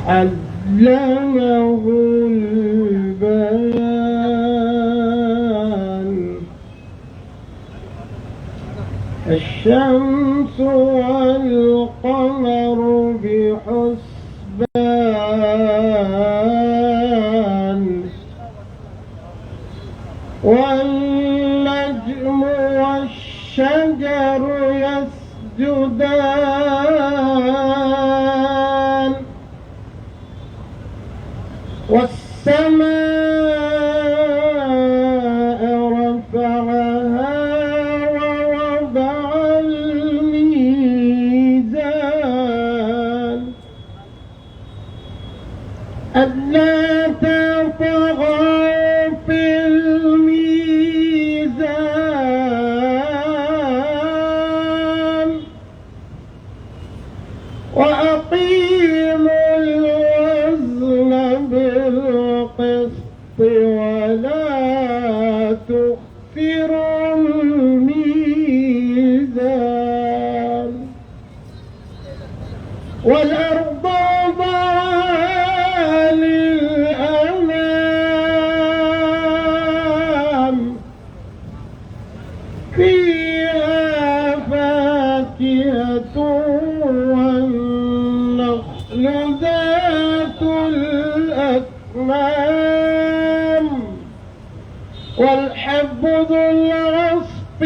علمه البيان الشمس والقمر بحسبان والنجم والشجر يسجدان والسماء رفعها ووضع الميزان ألا تطغوا في الميزان وأقيموا الوزن بالقسط ولا تخسروا الميزان والأرض وضعها للأنام فيها فاكهة والنخل ذات الأكمام والحب ذو العصف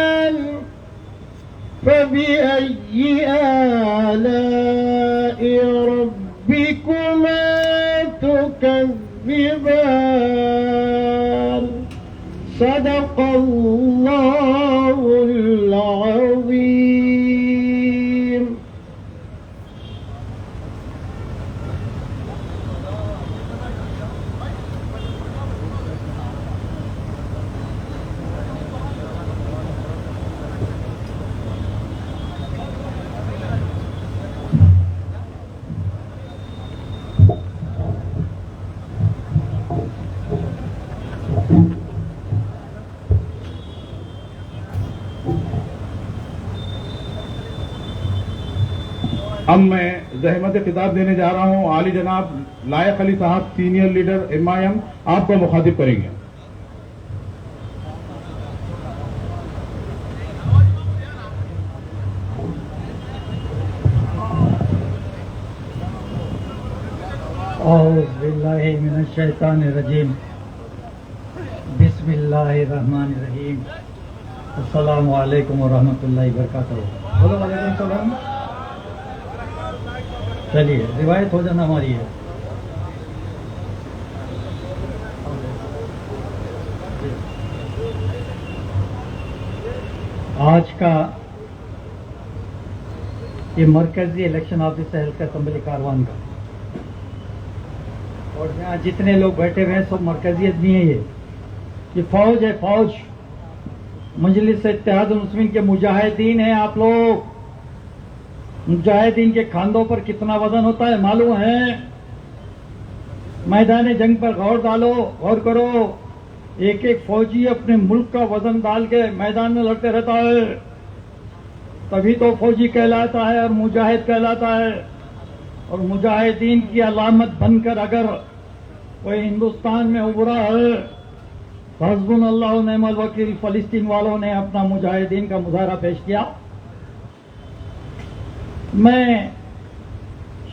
والريحان فبأي آلاء ربكما تكذبان صدق الله العظيم. اب میں زحمت خطاب دینے جا رہا ہوں عالی جناب لائق علی صاحب سینئر لیڈر MIM آپ کو مخاطب کریں گے. اعوذ باللہ من الشیطان الرجیم بسم اللہ الرحمن الرحیم السلام علیکم ورحمۃ اللہ وبرکاتہ. بولو وعلیکم السلام. چلیے روایت ہو جانا ہماری ہے. آج کا یہ مرکزی الیکشن آفس ہے حلقہ اسمبلی کاروان کا، اور یہاں جتنے لوگ بیٹھے ہوئے ہیں سب مرکزیت نہیں ہے. یہ فوج ہے، فوج مجلس اتحاد المسلمین کے مجاہدین ہیں. آپ لوگ مجاہدین کے کاندھوں پر کتنا وزن ہوتا ہے معلوم ہے. میدان جنگ پر غور ڈالو، غور کرو. ایک ایک فوجی اپنے ملک کا وزن ڈال کے میدان میں لڑتے رہتا ہے، تبھی تو فوجی کہلاتا ہے اور مجاہد کہلاتا ہے. اور مجاہدین کی علامت بن کر اگر کوئی ہندوستان میں ابھرا ہے، حسبنا اللہ و نعم الوکیل، فلسطین والوں نے اپنا مجاہدین کا مظاہرہ پیش کیا. میں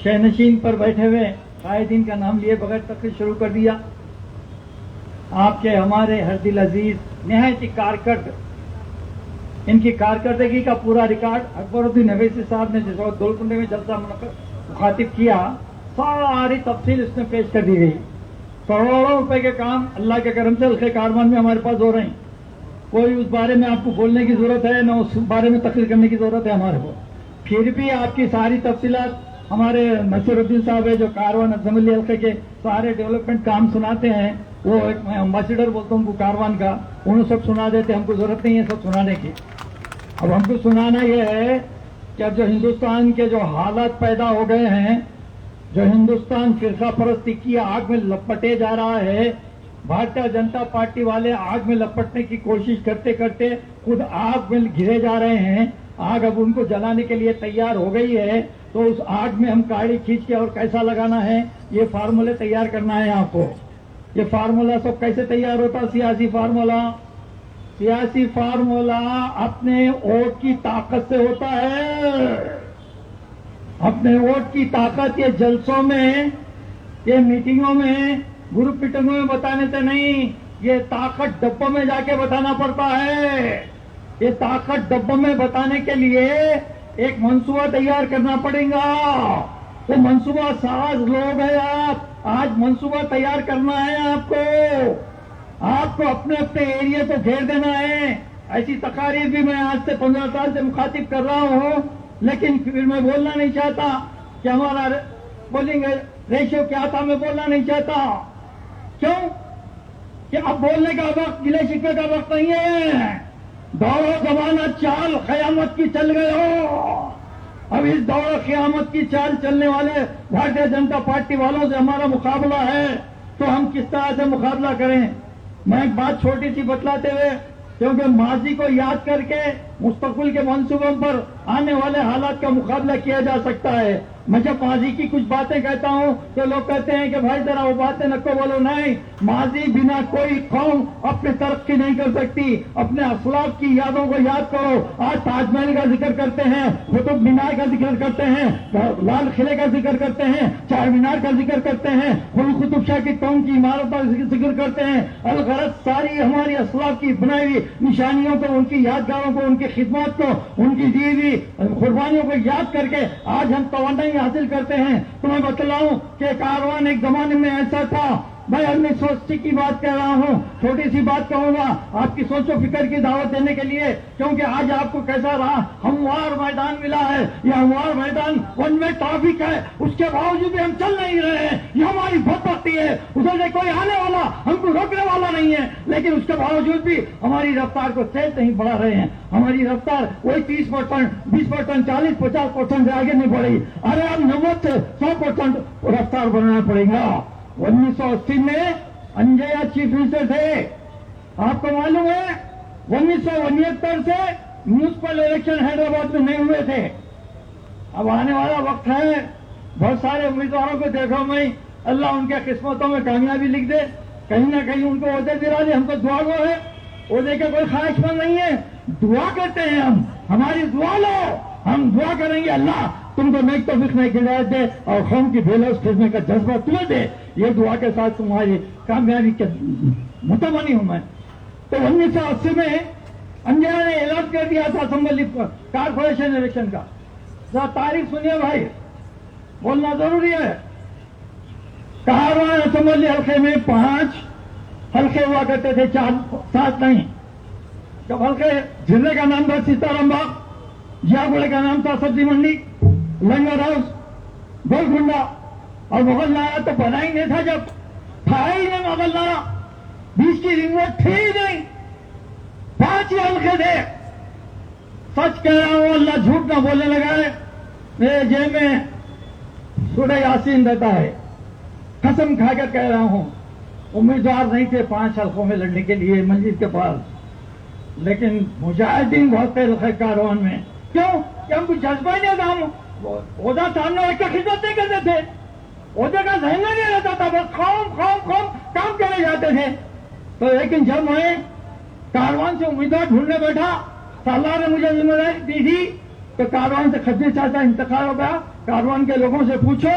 شہنشین پر بیٹھے ہوئے قائدین کا نام لیے بغیر تقریر شروع کر دیا. آپ کے ہمارے ہر دل عزیز نہایت ہی کارکرد، ان کی کارکردگی کا پورا ریکارڈ اکبر الدین اویسی صاحب نے جس وقت گولکنڈے میں جلسہ مخاطب کیا، ساری تفصیل اس میں پیش کر دی گئی. کروڑوں روپے کے کام اللہ کے کرم سے حلقہ کاروان میں ہمارے پاس ہو رہے ہیں. کوئی اس بارے میں آپ کو بولنے کی ضرورت ہے نہ اس بارے میں تقریر کرنے کی ضرورت ہے ہمارے کو. پھر بھی آپ کی ساری تفصیلات ہمارے نصیر الدین صاحب ہے جو کاروان اسمبلی حلقے کے سارے ڈیولپمنٹ کام سناتے ہیں، وہ ایک میں امبیسڈر بولتا ہوں کاروان کا، انہوں سب سنا دیتے. ہم کو ضرورت نہیں ہے سب سنانے کی. اب ہم کو سنانا یہ ہے کہ اب جو ہندوستان کے جو حالات پیدا ہو گئے ہیں، جو ہندوستان فرقہ پرستی کی آگ میں لپٹے جا رہا ہے، بھارتیہ جنتا پارٹی والے آگ میں لپٹنے کی کوشش کرتے کرتے خود آگ میں گرے جا رہے ہیں. आग अब उनको जलाने के लिए तैयार हो गई है, तो उस आग में हम काड़ी खींच के और कैसा लगाना है, ये फार्मूले तैयार करना है आपको। ये फार्मूला सब कैसे तैयार होता? सियासी फार्मूला अपने वोट की ताकत से होता है। अपने वोट की ताकत ये जलसों में, ये मीटिंगों में, ग्रुप मीटिंगों में बताने से नहीं, ये ताकत डब्बों में जाके बताना पड़ता है। ये ताकत डब्बों में बताने के लिए एक मंसूबा तैयार करना पड़ेगा। तो मंसूबा साज लोग हैं आप, आज मंसूबा तैयार करना है आपको अपने अपने एरिया को घेर देना है। ऐसी तकारीर भी मैं आज से 15 साल से मुखातिब कर रहा हूं, लेकिन फिर मैं बोलना नहीं चाहता कि हमारा बोलेंगे रेशियो क्या था, मैं बोलना नहीं चाहता। क्यों? कि अब बोलने का वक्त, गिले शिकवे का वक्त नहीं है। दौड़ो जमाना चाल क़यामत की चल गए हो। अब इस दौड़ क़यामत की चाल चलने वाले भारतीय जनता पार्टी वालों से हमारा मुकाबला है, तो हम किस तरह से मुकाबला करें? मैं एक बात छोटी सी बतलाते हुए, क्योंकि माजी को याद करके मुस्तकबिल के मंसूबों पर आने वाले हालात का मुकाबला किया जा सकता है। मैं जब माजी की कुछ बातें कहता हूं तो लोग कहते हैं कि भाई जरा वो बातें नको बोलो। नहीं, माजी बिना कोई कौम अपनी तरक्की नहीं कर सकती। अपने अखलाक की यादों को याद करो। आज ताजमहल का जिक्र करते हैं, कुतुब मीनार का जिक्र करते हैं, लाल किले का जिक्र करते हैं, चार मीनार का जिक्र करते हैं, कुतुब शाह की कौम की इमारत का जिक्र करते हैं। अलगरज सारी हमारी अखलाक की बनाई हुई निशानियों को, उनकी यादगारों को, उनकी खिदमत को, उनकी दी हुई कुर्बानियों को याद करके आज हम तवन्नाई हासिल करते हैं। तो मैं बतलाऊं कि कारवान एक जमाने में ऐसा था। मैं 1980 की बात कह रहा हूं, छोटी सी बात कहूंगा आपकी सोचो फिक्र की दावत देने के लिए, क्योंकि आज आपको कैसा रहा, हमवार मैदान मिला है। यह हमवार मैदान वन वे ट्रैफिक है, उसके बावजूद भी हम चल नहीं रहे हैं। ये हमारी बदबख्ती है। उधर से कोई आने वाला हमको रोकने वाला नहीं है, लेकिन उसके बावजूद भी हमारी रफ्तार को तेज नहीं बढ़ा रहे हैं। हमारी रफ्तार वही 30%, 20%, 40, 50% से आगे नहीं बढ़ी। अरे अब 90 से 100% रफ्तार बढ़ाना पड़ेगा। 1980 में अंजया चीफ मिनिस्टर थे। आपको मालूम है 1969 से म्यूनिसिपल इलेक्शन हैदराबाद में नहीं हुए थे। अब आने वाला वक्त है, बहुत सारे उम्मीदवारों को देखो, मैं अल्लाह उनके किस्मतों में कामयाबी लिख दे, कहीं ना कहीं उनको ओहदे दिला दे। हमको दुआ गो है, ओहदे का कोई ख्वाहिशमंद नहीं है, दुआ करते हैं हम। हमारी दुआ लो, हम दुआ करेंगे अल्लाह तुमको नेक तौफीक में हिदायत दे और कौम की बेलौस खिदमत का जज्बा तुम्हें दे। ये दुआ के साथ तुम्हारी कामयाबी के मुतमनी हूं मैं। तो 1980 में अंजना ने ऐलान कर दिया था असेंबली कारपोरेशन इलेक्शन का। जरा तारीख सुनिए भाई, बोलना जरूरी है। कारवान असेंबली हल्के में 5 हल्के हुआ करते थे, 4-7 नहीं। जब हल्के जिले का नाम था सीताराम बाग, जियागुड़े का नाम था सब्जी मंडी, लंगर हाउस, गोलकुंडा और मुगल नारा तो बना ही नहीं था। जब था ही नहीं मुगल नारा, बीच की रिंग रोड थी ही नहीं, 5 ही हल्के थे। सच कह रहा हूं, अल्लाह झूठ ना बोलने लगा है। मेरे जेब में सूरह यासीन रहता है, कसम खाकर कह रहा हूं। उम्मीदवार नहीं थे 5 हल्कों में लड़ने के लिए मस्जिद के पास, लेकिन मुजाहिदीन बहुत थे कारवान में। क्यों? कि हमको जज्बा ही नहीं था। हम ओहदा सामने रख खिदमत नहीं करते थे, ओहदे का जहन नहीं रहता था, बस खौम काम करे जाते थे। तो लेकिन जब मैं कारवान से उम्मीदवार ढूंढने बैठा तो अल्लाह ने मुझे जिम्मेदारी दी थी, तो कारवान से खलील चाचा इंतकाल हो गया। कारवान के लोगों से पूछो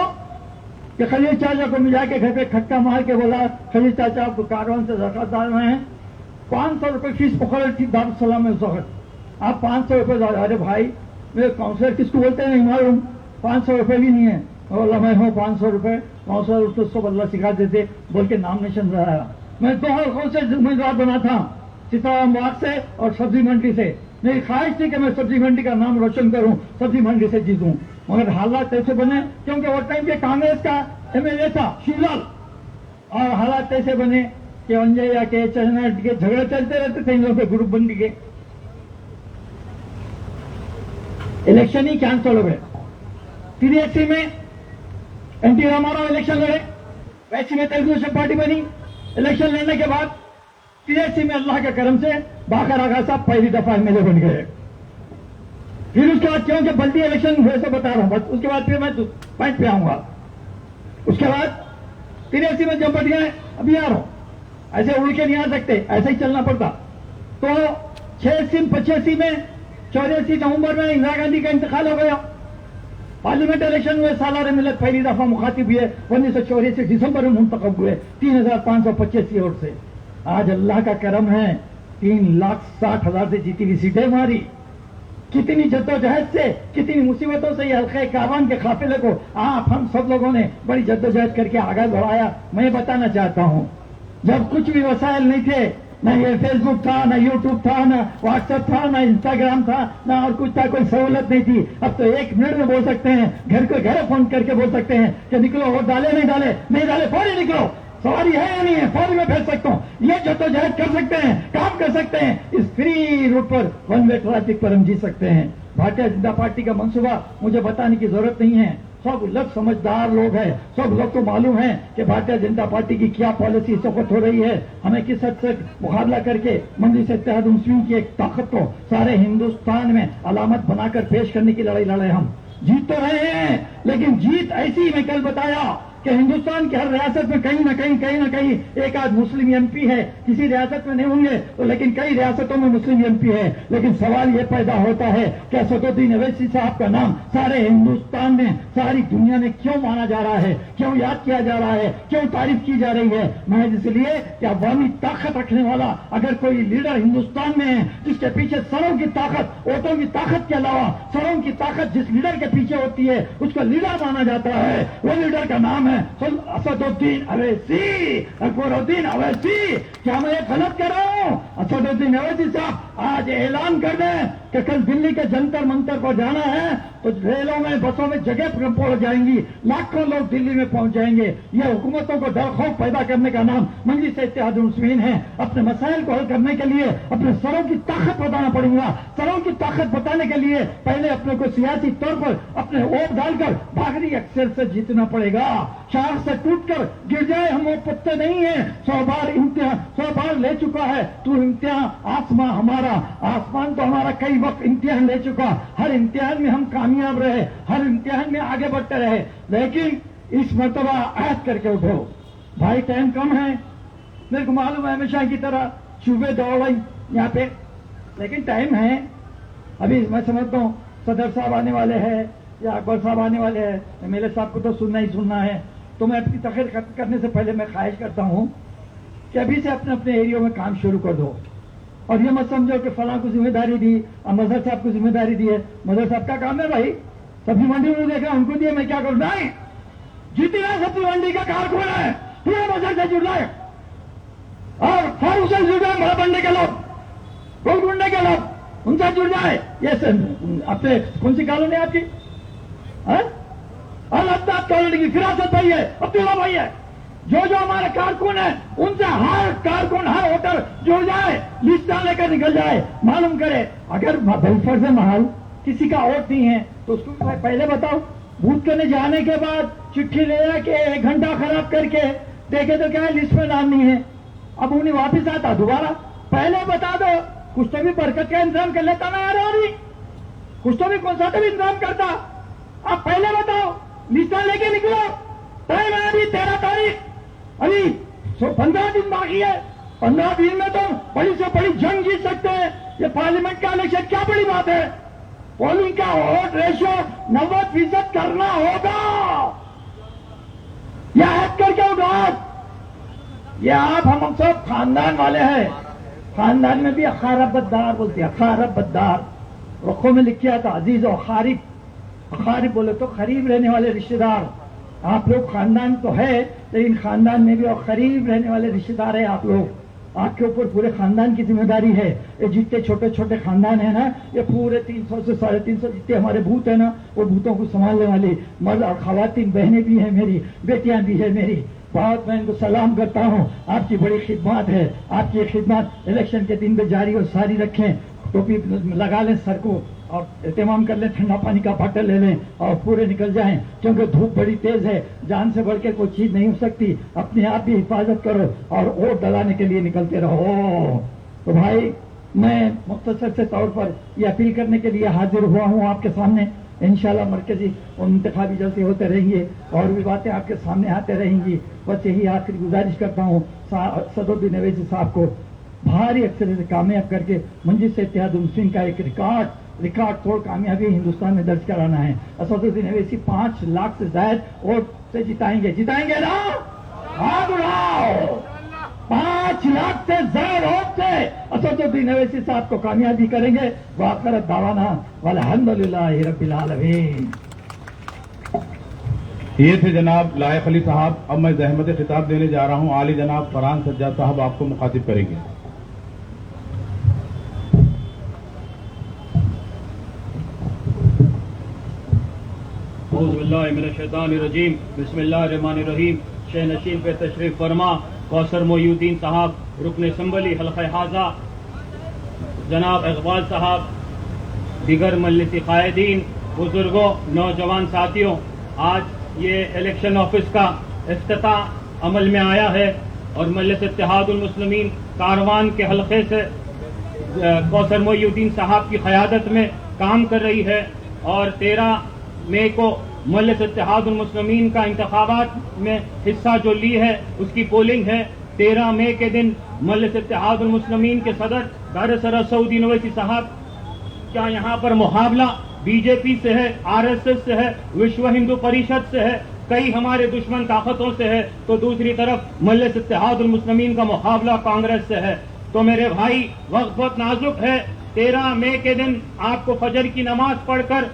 कि खलील चाचा को मिला के घर पे खटका मार के बोला, खलील चाचा आपको कारवान से जकात में है, 500 रुपये फीस पकड़ थी दारुसलाम में उस वक्त, आप 500 रुपये। अरे भाई मेरे काउंसलर किसको बोलते हैं नहीं मालूम, 500 रुपये भी नहीं है। बोला मैं हूँ 500 रुपये, काउंसलर उसको बदला सिखा देते बोल के नाम निशान लगाया। मैं 2 हल्कों से उम्मीदवार बना था, सीताराम बाग से और सब्जी मंडी से। मेरी ख्वाहिश थी कि मैं सब्जी मंडी का नाम रोशन करूं, सब्जी मंडी से जीतूं, मगर हालात ऐसे बने, क्योंकि वो टाइम पे कांग्रेस का MLA था शिवलाल, और हालात ऐसे बने कि अंजया के चरनाट के झगड़े चलते रहते थे इन लोगों के ग्रुप बंदी के। इलेक्शन ही कैंसिल हो गए। 83 में NT रामाराव इलेक्शन लड़े, 85 में तेलुगु देशम पार्टी बनी। इलेक्शन लड़ने के बाद 83 में अल्लाह के करम से बाकर आगा साहब पहली दफा MLA बन गए। پھر اس کے بعد کیوں کہ بلدی الیکشن ہوئے تو بتا رہا ہوں بس، اس کے بعد پھر میں پوائنٹ پہ آؤں گا. اس کے بعد 83 میں جب بٹ گئے، ابھی آ رہا ہوں. ایسے اڑ کے نہیں آ سکتے، ایسے ہی چلنا پڑتا. تو 85 میں 84 نومبر میں اندرا گاندھی کا انتقال ہو گیا. پارلیمنٹ الیکشن ہوئے، سالار ملت پہلی دفعہ مخاطب ہوئے 1984 دسمبر میں منتخب ہوئے 3585 ووٹ سے. آج اللہ کا کرم ہے 3,60,000 سے جیتی ہوئی سیٹیں ہماری. کتنی جدوجہد سے، کتنی مصیبتوں سے یہ حلقہ کاروان کے قافلے کو آپ ہم سب لوگوں نے بڑی جدوجہد کر کے آگے بڑھایا. میں بتانا چاہتا ہوں، جب کچھ بھی وسائل نہیں تھے، نہ یہ فیس بک تھا، نہ یوٹیوب تھا، نہ واٹس ایپ تھا، نہ انسٹاگرام تھا، نہ اور کچھ تھا، کوئی سہولت نہیں تھی. اب تو 1 منٹ میں بول سکتے ہیں، گھر کو گھر فون کر کے بول سکتے ہیں کہ نکلو، ووٹ ڈالے نہیں ڈالے فوری نکلو. سواری ہے یا نہیں ہے، فوری میں بھیج سکتا ہوں. یہ جدوجہد کر سکتے ہیں، کام کر سکتے ہیں. اس فری روٹ پر، ون وے ٹریفک پر ہم جی سکتے ہیں. بھارتیہ جنتا پارٹی کا منصوبہ مجھے بتانے کی ضرورت نہیں ہے. سب لوگ سمجھدار لوگ ہیں، سب لوگ کو معلوم ہے کہ بھارتیہ جنتا پارٹی کی کیا پالیسی اس وقت ہو رہی ہے. ہمیں کس حد تک مقابلہ کر کے مجلس اتحاد المسلمین کی ایک طاقت کو سارے ہندوستان میں علامت بنا کر پیش کرنے کی لڑائی لڑے. ہم جیت تو رہے ہیں، لیکن جیت ایسی میں کل بتایا کہ ہندوستان کی ہر ریاست میں کہیں نہ کہیں ایک آدھ مسلم ایم پی ہے. کسی ریاست میں نہیں ہوں گے تو لیکن کئی ریاستوں میں مسلم ایم پی ہے. لیکن سوال یہ پیدا ہوتا ہے کہ اسدالدین اویسی صاحب کا نام سارے ہندوستان میں، ساری دنیا میں کیوں مانا جا رہا ہے، کیوں یاد کیا جا رہا ہے، کیوں تعریف کی جا رہی ہے؟ محض اس لیے کہ عوامی طاقت رکھنے والا اگر کوئی لیڈر ہندوستان میں ہے جس کے پیچھے سروں کی طاقت، ووٹوں کی طاقت کے علاوہ سروں کی طاقت جس لیڈر کے پیچھے ہوتی ہے اس کو لیڈر مانا جاتا ہے. وہ لیڈر کا نام ہے اسدالدین اویسی، اکبر الدین اویسی. کیا میں یہ غلط کر رہا ہوں؟ اسدالدین اویسی صاحب آج اعلان کر دیں کہ کل دلی کے جنتر منتر پر جانا ہے تو ریلوں میں، بسوں میں جگہ پہنچ جائیں گی، لاکھوں لوگ دلی میں پہنچ جائیں گے. یہ حکومتوں کو ڈر خوف پیدا کرنے کا نام مجلس اتحاد المسلمین ہے. اپنے مسائل کو حل کرنے کے لیے اپنے سروں کی طاقت بتانا پڑے گا. سروں کی طاقت بتانے کے لیے پہلے اپنے کو سیاسی طور پر اپنے ووٹ ڈال کر بھاگری اکثر سے جیتنا پڑے گا. شاخ سے ٹوٹ کر گر جائے ہم وہ پتے نہیں ہیں. 100 بار لے چکا ہے تو امتحان. آسمان ہمارا، آسمان تو ہمارا کئی وقت امتحان لے چکا. ہر امتحان میں ہم کامیاب رہے، ہر امتحان میں آگے بڑھتے رہے. لیکن اس مرتبہ عہد کر کے اٹھو بھائی، ٹائم کم ہے. میرے کو معلوم ہے ہمیشہ کی طرح صوبے دوڑ رہی یہاں پہ، لیکن ٹائم ہے. ابھی میں سمجھتا ہوں صدر صاحب آنے والے ہیں یا اکبر صاحب آنے والے ہیں. میرے صاحب کو تو سننا ہی سننا ہے. تو میں اپنی تقریر کرنے سے پہلے میں خواہش کرتا ہوں کہ ابھی سے اپنے اپنے ایریوں میں کام شروع کر دو. اور یہ مت سمجھو کہ فلاں کو ذمہ داری دی اور مظہر صاحب کو ذمہ داری دی ہے. مظہر صاحب کا کام ہے بھائی، سبزی منڈی میں دیکھا ان کو دیا، میں کیا کروں؟ نہیں، جتنا سبزی منڈی کا کارکن ہے پورے مظہر سے جڑ جائے اور فاروق سے جڑ جائے، بڑا بنڈے کے لوگ، گولکنڈے کے لوگ، ان سے جڑ جائے. یہ اپنے کون سی کالونی ہے آپ کی؟ الحداد کالونی کی فراست بھائی ہے، عبداللہ بھائی ہے. جو ہمارے کارکن ہیں ان سے ہر کارکن، ہر ووٹر جڑ جائے، لسٹاں لے کر نکل جائے، معلوم کرے. اگر فرض محال کسی کا ووٹ نہیں ہے تو اس کو پہلے بتاؤ. بوتھ کرنے جانے کے بعد چٹھی لے جا کے 1 گھنٹہ خراب کر کے دیکھے تو کیا ہے لسٹ میں نام نہیں ہے. اب انہیں واپس آتا دوبارہ. پہلے بتا دو، کچھ تو بھی برکت کا انتظام کر لیتا نا یار، اور کچھ تو بھی کون سا تو بھی انتظام کرتا. آپ پہلے بتاؤ، لسٹاں لے کے نکلو. ٹائم ہے ابھی 13 تاریخ، ابھی 15 دن باقی ہے. 15 دن میں تو بڑی سے بڑی جنگ جیت سکتے ہیں. یہ پارلیمنٹ کا الیکشن کیا بڑی بات ہے؟ پولنگ کا ووٹ ریشو 90% کرنا ہوگا. یہ عہد کر کے اٹھا. یہ آپ ہم سب خاندان والے ہیں. خاندان میں بھی اخارب بدار بولتے ہیں، اخارب بدار. رخوں میں لکھا تھا عزیز و اخارب. اخارب بولے تو قریب رہنے والے رشتے دار. آپ لوگ خاندان تو ہے لیکن خاندان میں بھی اور قریب رہنے والے رشتے دار ہیں آپ لوگ. آپ کے اوپر پورے خاندان کی ذمہ داری ہے. یہ جتنے چھوٹے چھوٹے خاندان ہیں نا، یہ پورے 300 سے 350 جتنے ہمارے بھوت ہیں نا، وہ بھوتوں کو سنبھالنے والی مرد اور خواتین بہنیں بھی ہیں میری، بیٹیاں بھی ہیں میری. بہت میں ان کو سلام کرتا ہوں. آپ کی بڑی خدمات ہے. آپ کی خدمات الیکشن کے دن میں جاری اور ساری رکھیں. ٹوپی لگا لیں سر کو اور اہتمام کر لیں، ٹھنڈا پانی کا باٹل لے لیں اور پورے نکل جائیں، کیونکہ دھوپ بڑی تیز ہے. جان سے بڑھ کے کوئی چیز نہیں ہو سکتی. اپنے آپ بھی حفاظت کرو اور ووٹ ڈلانے کے لیے نکلتے رہو. تو بھائی میں مختصر سے طور پر یہ اپیل کرنے کے لیے حاضر ہوا ہوں آپ کے سامنے. انشاءاللہ مرکزی اور انتخابی جلسے ہوتے رہیں گے اور بھی باتیں آپ کے سامنے آتے رہیں گی. بس یہی آخری گزارش کرتا ہوں صدر الدین اویسی صاحب کو بھاری اکثریت سے کامیاب کر کے مجلس اتحاد المسلمین کا ایک ریکارڈ توڑ کامیابی ہندوستان میں درج کرانا ہے. اسد الدین اویسی 5 لاکھ سے زائد ووٹ سے جتائیں گے نا. ہاتھ اٹھاؤ. 5 لاکھ سے زائد ووٹ سے اسد الدین اویسی صاحب کو کامیابی کریں گے. وآخر دعوانا والحمدللہ رب العالمین. یہ تھے جناب لائق علی صاحب. اب میں زحمت خطاب دینے جا رہا ہوں. عالی جناب فرحان سجاد صاحب آپ کو مخاطب کریں گے. اعوذ باللہ من الشیطان الرجیم. بسم اللہ الرحمن الرحیم. شہ نشین پہ تشریف فرما کوثر محی الدین صاحب رکن اسمبلی حلقہ حاضہ، جناب اقبال صاحب، دیگر مجلسی قائدین، بزرگوں، نوجوان ساتھیوں، آج یہ الیکشن آفس کا افتتاح عمل میں آیا ہے اور مجلس اتحاد المسلمین کاروان کے حلقے سے کوثر محی الدین صاحب کی قیادت میں کام کر رہی ہے اور 13 مئی کو مجلس اتحاد المسلمین کا انتخابات میں حصہ جو لی ہے اس کی پولنگ ہے. 13 مئی کے دن مجلس اتحاد المسلمین کے صدر بارسر اسد الدین اویسی صاحب کیا یہاں پر مقابلہ بی جے پی سے ہے، RSS سے ہے، وشو ہندو پریشد سے ہے، کئی ہمارے دشمن طاقتوں سے ہے، تو دوسری طرف مجلس اتحاد المسلمین کا مقابلہ کانگریس سے ہے. تو میرے بھائی وقت بہت نازک ہے. 13 مئی کے دن آپ کو فجر کی نماز پڑھ کر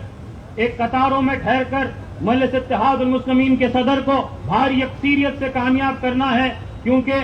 ایک قطاروں میں ٹھہر کر مجلس اتحاد المسلمین کے صدر کو بھاری اکثریت سے کامیاب کرنا ہے، کیونکہ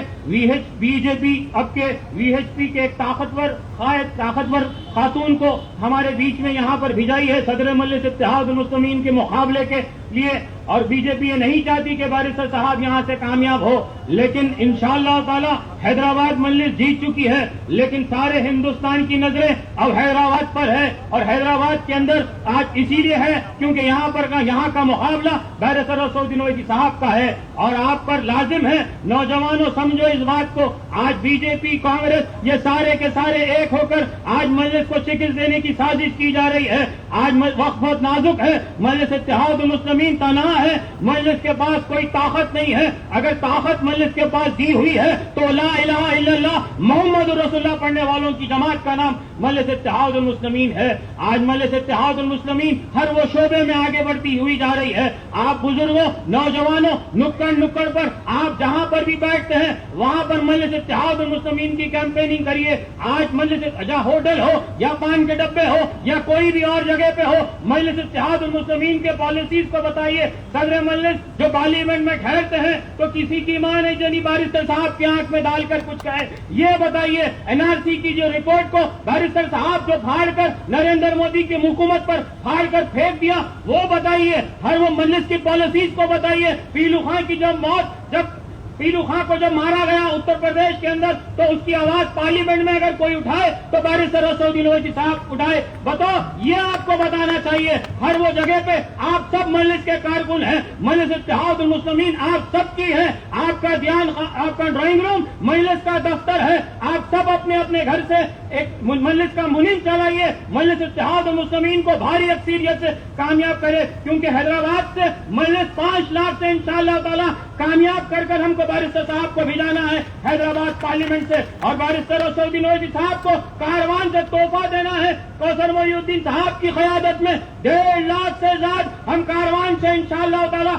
بی جے پی اب کے VHP کے ایک طاقتور خاتون کو ہمارے بیچ میں یہاں پر بھیجائی ہے صدر مجلس اتحاد المسلمین کے مقابلے کے لیے، اور بی جے پی یہ نہیں چاہتی کہ بارسٹر صاحب یہاں سے کامیاب ہو. لیکن انشاءاللہ تعالی حیدرآباد مجلس جیت چکی ہے، لیکن سارے ہندوستان کی نظریں اب حیدرآباد پر ہے، اور حیدرآباد کے اندر آج اسی لیے ہے کیونکہ یہاں کا مقابلہ بارسٹر اسد الدین اویسی صاحب کا ہے. اور آپ پر لازم ہے نوجوانوں، سمجھو اس بات کو، آج بی جے پی، کانگریس، یہ سارے کے سارے ایک ہو کر آج مجلس کو شکست دینے کی سازش کی جا رہی ہے. آج وقت بہت نازک ہے. مجلس اتحاد المسلمین تنہا ہے، مجلس کے پاس کوئی طاقت نہیں ہے. اگر طاقت مجلس کے پاس دی ہوئی ہے تو لا الہ الا اللہ محمد رسول اللہ پڑھنے والوں کی جماعت کا نام مجلس اتحاد المسلمین ہے. آج مجلس اتحاد المسلمین ہر وہ شعبے میں آگے بڑھتی ہوئی جا رہی ہے. آپ بزرگوں، نوجوانوں، نکڑ پر آپ جہاں پر بھی بیٹھتے ہیں وہاں پر مجلس اتحاد المسلمین کی کیمپیننگ کریے. آج مجلس جہاں ہوٹل ہو یا پان کے ڈبے ہو یا کوئی بھی اور جگہ پہ ہو، مجلس اتحاد المسلمین کے پالیسیز کو بتائیے. صدر مجلس جو پارلیمنٹ میں ٹھہرتے ہیں تو کسی کی ماں نہیں جنی بارسٹر صاحب کی آنکھ میں ڈال کر کچھ کہے. یہ بتائیے NRC کی جو رپورٹ کو بارسٹر صاحب جو پھاڑ کر نریندر مودی کی حکومت پر پھاڑ کر پھینک دیا وہ بتائیے. ہر وہ مجلس کی پالیسیز کو بتائیے. پیلو خان کی پیلو خان کو جب مارا گیا اتر پردیش کے اندر تو اس کی آواز پارلیمنٹ میں اگر کوئی اٹھائے تو بارسٹر اسد الدین اویسی صاحب اٹھائے. بتاؤ، یہ آپ کو بتانا چاہیے. ہر وہ جگہ پہ آپ سب مجلس کے کارکن ہیں. مجلس اتحاد المسلمین آپ سب کی ہے. آپ کا دھیان، آپ کا ڈرائنگ روم مجلس کا دفتر ہے. آپ سب اپنے اپنے گھر سے ایک مجلس کا منم چلائیے. مجلس اتحاد المسلمین کو بھاری اکثریت سے کامیاب کرے، کیونکہ حیدرآباد سے مجلس 5 لاکھ سے انشاءاللہ تعالی کامیاب کر ہم کو بارسٹر صاحب کو بھیجانا ہے حیدرآباد پارلیمنٹ سے، اور بارسٹر اسد الدین اویسی صاحب کو کاروان سے تحفہ دینا ہے. کوثر محی الدین صاحب کی قیادت میں 1.5 لاکھ سے زیادہ ہم کاروان سے انشاءاللہ تعالی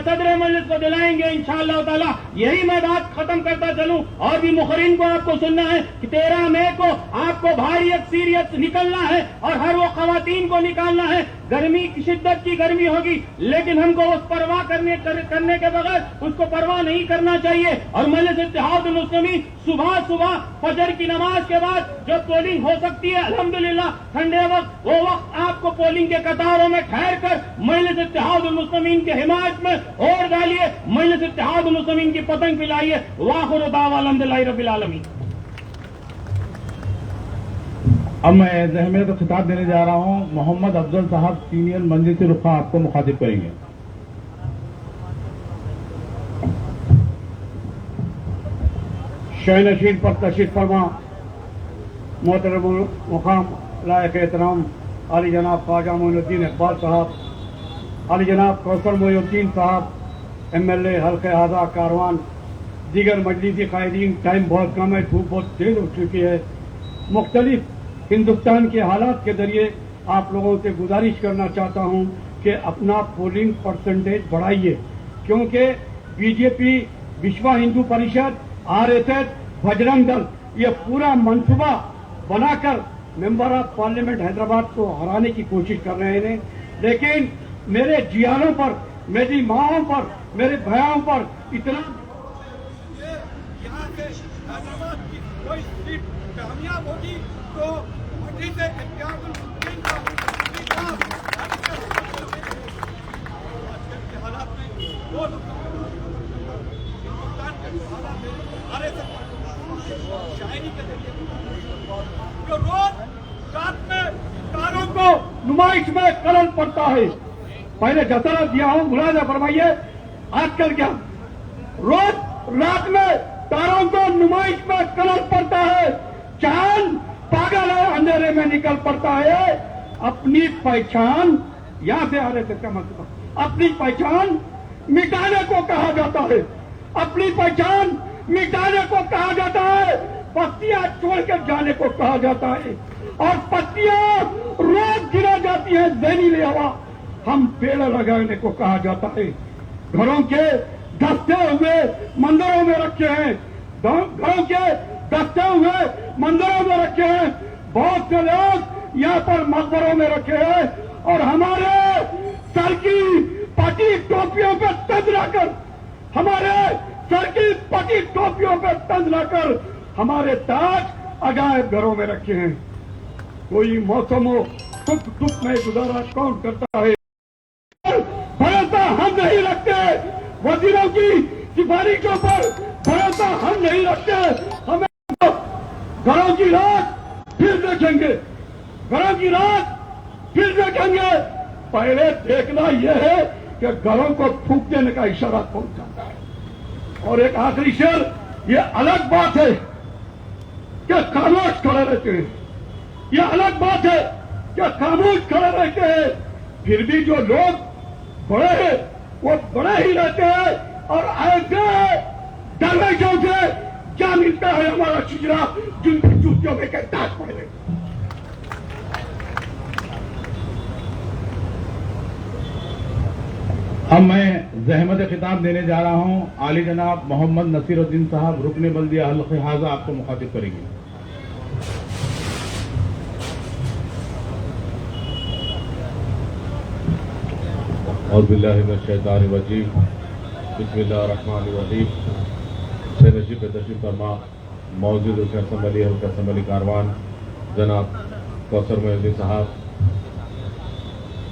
صدر مجلس کو دلائیں گے انشاءاللہ تعالی. یہی میں بات ختم کرتا چلوں، اور بھی مخرین کو آپ کو سننا ہے کہ 13 مئی کو آپ کو بھاری اکثریت نکلنا ہے اور ہر وہ خواتین کو نکالنا ہے. گرمی کی شدت کی گرمی ہوگی لیکن ہم کو اس پرواہ کرنے کے بغیر اس کو پرواہ نہیں کرنا چاہیے. اور مجلس اتحاد المسلمین صبح فجر کی نماز کے بعد جو پولنگ ہو سکتی ہے الحمدللہ ٹھنڈے وقت، وہ وقت آپ کو پولنگ کے قطاروں میں ٹھہر کر مجلس اتحاد المسلمین کے حمایت میں اور ڈالیے، مجلس اتحاد المسلمین کی پتنگ پھیلائیے. وآخر دعوانا الحمدللہ رب العالمین. اب میں زحمت خطاب دینے جا رہا ہوں. محمد افضل صاحب سینئر مجلس رخا آپ کو مخاطب کریں گے. شہ نشین پر تشریف فرما محترم مقام لائق احترام علی جناب خواجہ معین الدین اقبال صاحب، علی جناب کوثر محی الدین صاحب MLA حلقہ اعضاء کاروان، دیگر مجلسی قائدین، ٹائم بہت کم ہے، دھوپ بہت تیز ہو چکی ہے، مختلف ہندوستان کے حالات کے ذریعے آپ لوگوں سے گزارش کرنا چاہتا ہوں کہ اپنا پولنگ پرسنٹیج بڑھائیے، کیونکہ BJP، وشوا ہندو پریشد، RSS، بجرنگ دل یہ پورا منصوبہ بنا کر ممبر آف پارلیمنٹ حیدرآباد کو ہرانے کی کوشش کر رہے ہیں، لیکن میرے جیالوں پر، میری ماؤں پر، میرے بھائیوں پر اتنا یہاں سے حیدرآباد کی کوئی سیٹ کامیاب ہوگی تو مٹی سے اتحاد المسلمین کا انتخاب آج کے حالات میں وہ ہندوستان کے جو حالات ہیں ہمارے سے شاعری کے ذریعے جو روز رات میں کاروں کو نمائش میں خلل پڑتا ہے، پہلے جسارت دیا ہوں، ملاحظہ فرمائیے آج کل کیا روز رات میں تاروں کو نمائش میں خلل پڑتا ہے، چاند پاگل ہے اندھیرے میں نکل پڑتا ہے، اپنی پہچان یہاں سے آ رہے تھے کا مطلب اپنی پہچان مٹانے کو کہا جاتا ہے، اپنی پہچان مٹانے کو کہا جاتا ہے، پتیاں چھوڑ کے جانے کو کہا جاتا ہے، اور پتیاں روز گرا جاتی ہیں ذہنی ہوا، ہم پیڑ لگانے کو کہا جاتا ہے، گھروں کے دستے ہوئے مندروں میں رکھے ہیں، گھروں کے دستے ہوئے مندروں میں رکھے ہیں، بہت سے لوگ یہاں پر مقبروں میں رکھے ہیں، اور ہمارے سر کی پٹی ٹوپیوں پہ تنز لا کر، ہمارے سر کی پٹی ٹوپیوں پہ تنز لا کر ہمارے تاج عجائب گھروں میں رکھے ہیں۔ کوئی موسم ہو ٹک ٹک میں گزارا کون کرتا ہے؟ بھروسہ ہم نہیں رکھتے، وزیروں کی سفارشوں پر بھروسہ ہم نہیں رکھتے، ہمیں گھروں کی رات پھر دیکھیں گے، گھروں کی رات پھر دیکھیں گے، پہلے دیکھنا یہ ہے کہ گھروں کو پھونک دینے کا اشارہ پہنچ جاتا ہے۔ اور ایک آخری شعر، یہ الگ بات ہے کہ خاموش کھڑے رہتے ہیں، یہ الگ بات ہے کہ خاموش کھڑے رہتے ہیں، پھر بھی جو لوگ بڑے ہیں وہ بڑے ہی رہتے ہیں، اور ایسے درویشوں سے کیا ملتا ہے ہمارا شجرا جن کی جوتیوں میں کے داغ پڑے ہیں۔ اب میں زحمت خطاب دینے جا رہا ہوں، عالی جناب محمد نصیر الدین صاحب رکن بلدیہ حلقہ اعضاء آپ کو مخاطب کریں گے۔ اعوذ باللہ من الشیطان الرجیم، بسم اللہ الرحمن الرحیم۔ سے نشیب تشریف فرما موجود رکن اسمبلی حلقہ اسمبلی کاروان جناب کوثر محی الدین صاحب،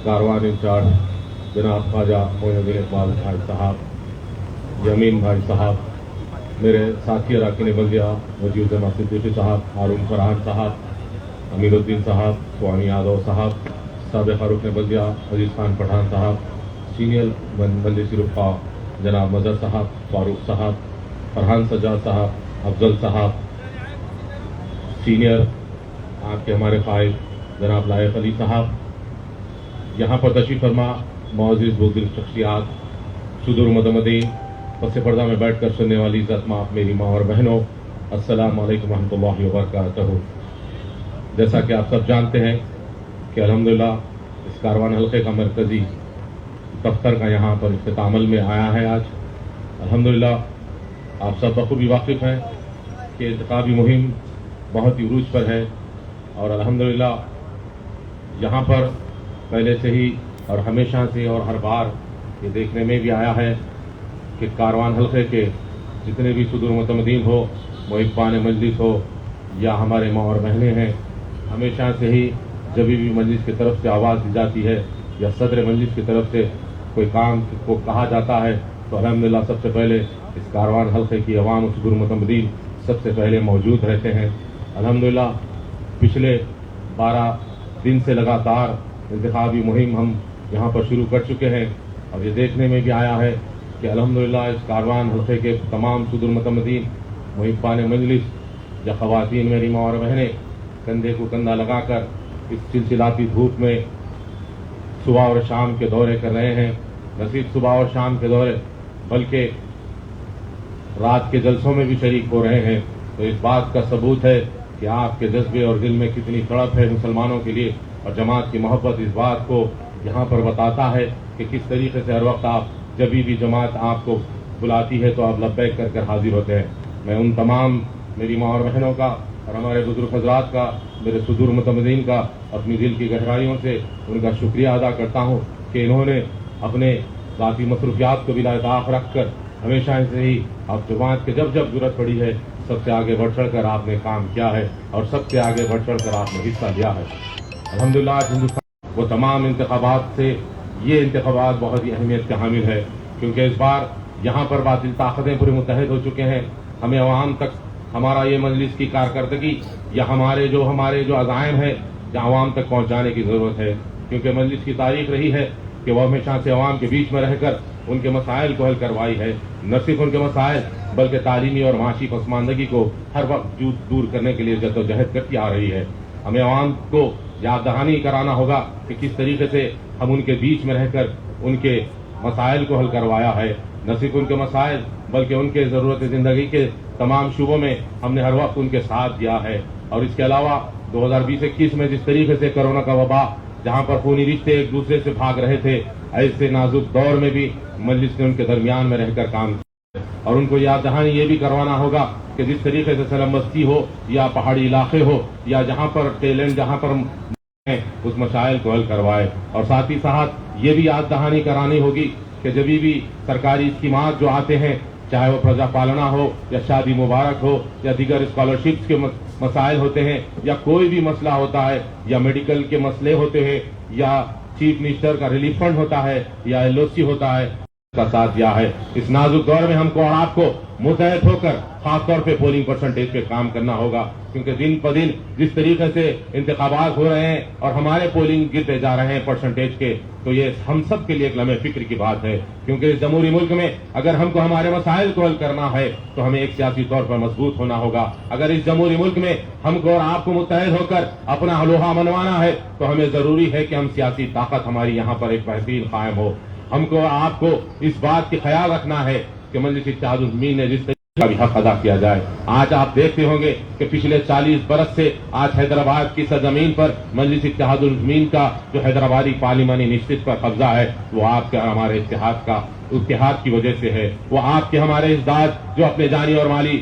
کاروان انچارج جناب خواجہ معین الدین اقبال بھائی صاحب، یمین بھائی صاحب، میرے ساتھی اراکین بلدیہ وزیر جماعت صدیقی صاحب، ہارون فرحان صاحب، امیر الدین صاحب، سوامی یادو صاحب، سابق رکن بلدیہ عزیز خان پٹھان صاحب، سینئر مجلسی رفقا جناب مظہر صاحب، فاروق صاحب، فرحان سجاد صاحب، افضل صاحب، سینئر آپ کے ہمارے قائد جناب لائق علی صاحب، یہاں پر تشریف فرما معزز بزرگ شخصیات، صدور مدمدین، پس پردہ میں بیٹھ کر سننے والی عزت ماں میری ماں اور بہنوں، السلام علیکم ورحمۃ اللہ وبرکاتہ۔ جیسا کہ آپ سب جانتے ہیں کہ الحمدللہ اس کاروان حلقے کا مرکزی دفتر کا یہاں پر افتتاح عمل میں آیا ہے آج۔ الحمدللہ آپ سب بخوبی واقف ہیں کہ انتخابی مہم بہت ہی عروج پر ہے، اور الحمدللہ یہاں پر پہلے سے ہی اور ہمیشہ سے اور ہر بار یہ دیکھنے میں بھی آیا ہے کہ کاروان حلقے کے جتنے بھی صدور متمدین ہو، محبان مجلس ہو یا ہمارے ماں اور بہنیں ہیں، ہمیشہ سے ہی جب بھی مجلس کی طرف سے آواز دی جاتی ہے یا صدر مجلس کی طرف سے کوئی کام کو کہا جاتا ہے تو الحمدللہ سب سے پہلے اس کاروان حلقے کی عوام و صدور متمدین سب سے پہلے موجود رہتے ہیں۔ الحمدللہ پچھلے 12 دن سے لگاتار انتخابی مہم ہم یہاں پر شروع کر چکے ہیں، اور یہ دیکھنے میں بھی آیا ہے کہ الحمدللہ اس کاروان حلقے کے تمام صدور متمدین، محبان مجلس یا خواتین میری ماں اور بہنیں कंधे को कंधा लगाकर इस चिलचिलाती धूप में सुबह और शाम के दौरे कर रहे हैं। न सिर्फ सुबह और शाम के दौरे बल्कि रात के जलसों में भी शरीक हो रहे हैं। तो इस बात का सबूत है कि आपके जज्बे और दिल में कितनी तड़प है मुसलमानों के लिए, और जमात की मोहब्बत इस बात को यहाँ पर बताता है कि किस तरीके से हर वक्त आप जब भी जमात आपको बुलाती है तो आप लब्बैक कर हाजिर होते हैं। मैं उन तमाम मेरी माँ और बहनों का और हमारे बुजुर्ग हजरात का, मेरे सुदूर मुतमदीन का अपनी दिल की गहराइयों से उनका शुक्रिया अदा करता हूँ कि इन्होंने अपने ذاتی मसरूफियात को बिला ताक़ रख कर हमेशा से ही अब जमात के जब जब जरूरत पड़ी है सबसे आगे बढ़ चढ़ कर आपने काम किया है और सबसे आगे बढ़ चढ़ कर आपने हिस्सा लिया है। अल्हम्दुलिल्लाह आज हिंदुस्तान वो तमाम इंतखाबात से ये इंतखाबात बहुत ही अहमियत के हामिल है, क्योंकि इस बार यहाँ पर बातिल ताकतें पूरे मुत्तहिद हो चुके हैं। हमें अवाम तक हमारा ये मजलिस की कारकर्दगी या हमारे जो अज़ाइम है अवाम तक पहुँचाने की ज़रूरत है, क्योंकि मजलिस की तारीख रही है कि वो हमेशा से अवाम के बीच में रहकर उनके मसाइल को हल करवाई है। न सिर्फ उनके मसाइल बल्कि तालीमी और माशी पसमानदगी को हर वक्त दूर करने के लिए जद्दोजहद करती आ रही है। हमें अवाम को याद दहानी कराना होगा कि किस तरीके से हम उनके बीच में रहकर उनके मसाइल को हल करवाया है। न सिर्फ उनके मसाइल बल्कि उनके ज़रूरत ज़िंदगी के तमाम शुबों में हमने हर वक्त उनके साथ दिया है। और इसके अलावा 2020-21 में जिस तरीके से कोरोना का वबा जहां पर खूनी रिश्ते एक दूसरे से भाग रहे थे, ऐसे नाजुक दौर में भी मजलिस ने उनके दरमियान में रहकर काम किया और उनको याद दहानी ये भी करवाना होगा कि जिस तरीके से सलम बस्ती हो या पहाड़ी इलाके हो या जहां पर टैलेंट जहां पर उस मसाइल को हल करवाए। और साथ ही साथ ये भी याद दहानी करानी होगी कि जब भी सरकारी स्कीमात जो आते हैं, चाहे वो प्रजा पालना हो या शादी मुबारक हो या दीगर स्कॉलरशिप्स के मसाइल होते हैं या कोई भी मसला होता है या मेडिकल के मसले होते हैं या चीफ मिनिस्टर का रिलीफ फंड होता है या LOC होता है, का साथ दिया है। इस नाजुक दौर में हमको और आपको मुतहद होकर खासतौर पे पोलिंग परसेंटेज पे काम करना होगा, क्योंकि दिन ब दिन जिस तरीके से इंतखाबात हो रहे हैं और हमारे पोलिंग गिरते जा रहे हैं परसेंटेज के, तो ये हम सब के लिए एक लम्हे फिक्र की बात है। क्योंकि इस जमहूरी मुल्क में अगर हमको हमारे मसाइल को हल करना है तो हमें एक सियासी तौर पर मजबूत होना होगा। अगर इस जमहूरी मुल्क में हमको और आपको मुत्तहिद होकर अपना लोहा मनवाना है तो हमें जरूरी है कि हम सियासी ताकत हमारी यहाँ पर एक बेहतरीन कायम हो। हमको और आपको इस बात की ख्याल रखना है कि मजलिस इत्तेहादुल मुस्लिमीन ने जिस तरीके का भी हक अदा किया जाए। आज आप देखते होंगे कि पिछले 40 बरस से आज हैदराबाद की सरजमीन पर मजलिस इत्तेहादुल मुस्लिमीन का जो हैदराबादी पार्लिमानी निश्चित पर कब्जा है वो आपके हमारे इत्तेहाद की वजह से है। वो आपके हमारे इज़्दाद जो अपने जानी और माली